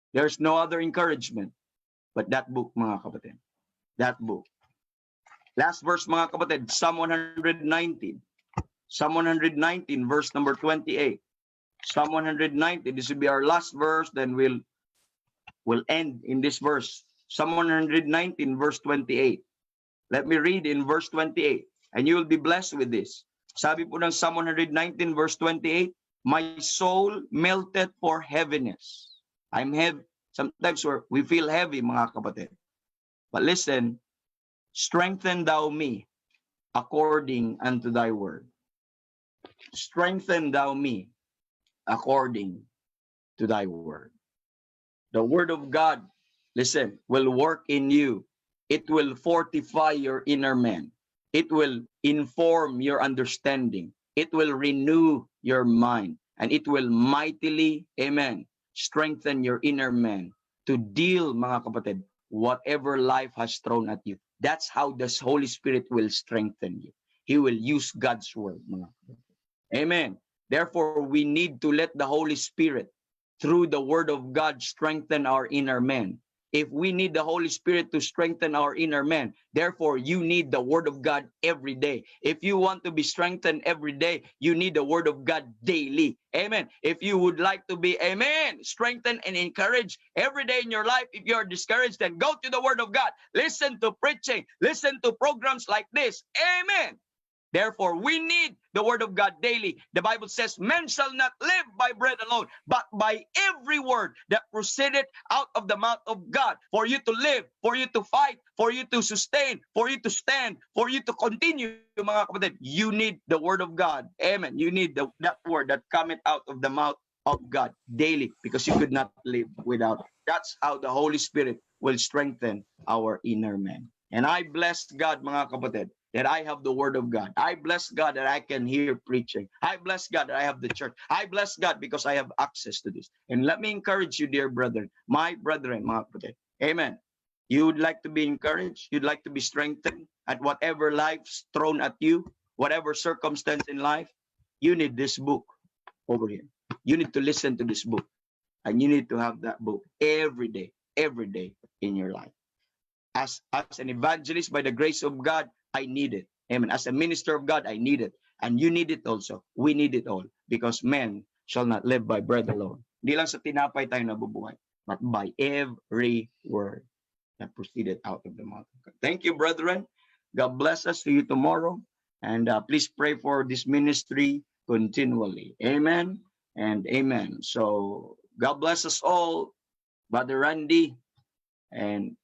There's no other encouragement but that book, mga kapatid. That book. Last verse, mga kapatid, Psalm 119. Psalm 119, verse number 28. Psalm 190, this will be our last verse, then we'll end in this verse. Psalm 119, verse 28. Let me read in verse 28, and you will be blessed with this. Sabi po ng Psalm 119, verse 28, my soul melted for heaviness. I'm heavy. Sometimes we feel heavy, mga kapatid. But listen, strengthen thou me according unto thy word. Strengthen thou me according to thy word. The word of God, listen, will work in you. It will fortify your inner man. It will inform your understanding. It will renew your mind. And it will mightily, amen, strengthen your inner man to deal, mga kapatid, whatever life has thrown at you. That's how the Holy Spirit will strengthen you. He will use God's word, mga kapatid. Amen. Therefore, we need to let the Holy Spirit, through the word of God, strengthen our inner man. If we need the Holy Spirit to strengthen our inner man, therefore, you need the word of God every day. If you want to be strengthened every day, you need the word of God daily. Amen. If you would like to be, amen, strengthened and encouraged every day in your life, if you are discouraged, then go to the word of God. Listen to preaching. Listen to programs like this. Amen. Therefore, we need the word of God daily. The Bible says, men shall not live by bread alone, but by every word that proceeded out of the mouth of God. For you to live, for you to fight, for you to sustain, for you to stand, for you to continue, mga kapatid, you need the word of God. Amen. You need that word that cometh out of the mouth of God daily, because you could not live without it. That's how the Holy Spirit will strengthen our inner man. And I bless God, mga kapatid, that I have the word of God. I bless God that I can hear preaching. I bless God that I have the church. I bless God because I have access to this. And let me encourage you, dear brethren, my brethren, mga kapatid. Amen. You would like to be encouraged. You'd like to be strengthened at whatever life's thrown at you, whatever circumstance in life. You need this book over here. You need to listen to this book. And you need to have that book every day in your life. As an evangelist, by the grace of God, I need it. Amen. As a minister of God, I need it. And you need it also. We need it all. Because men shall not live by bread alone. Hindi lang sa tinapay tayo nabubuhay, but by every word that proceeded out of the mouth of God. Thank you, brethren. God bless us. See you tomorrow. And please pray for this ministry continually. Amen and amen. So God bless us all, Brother Randy. And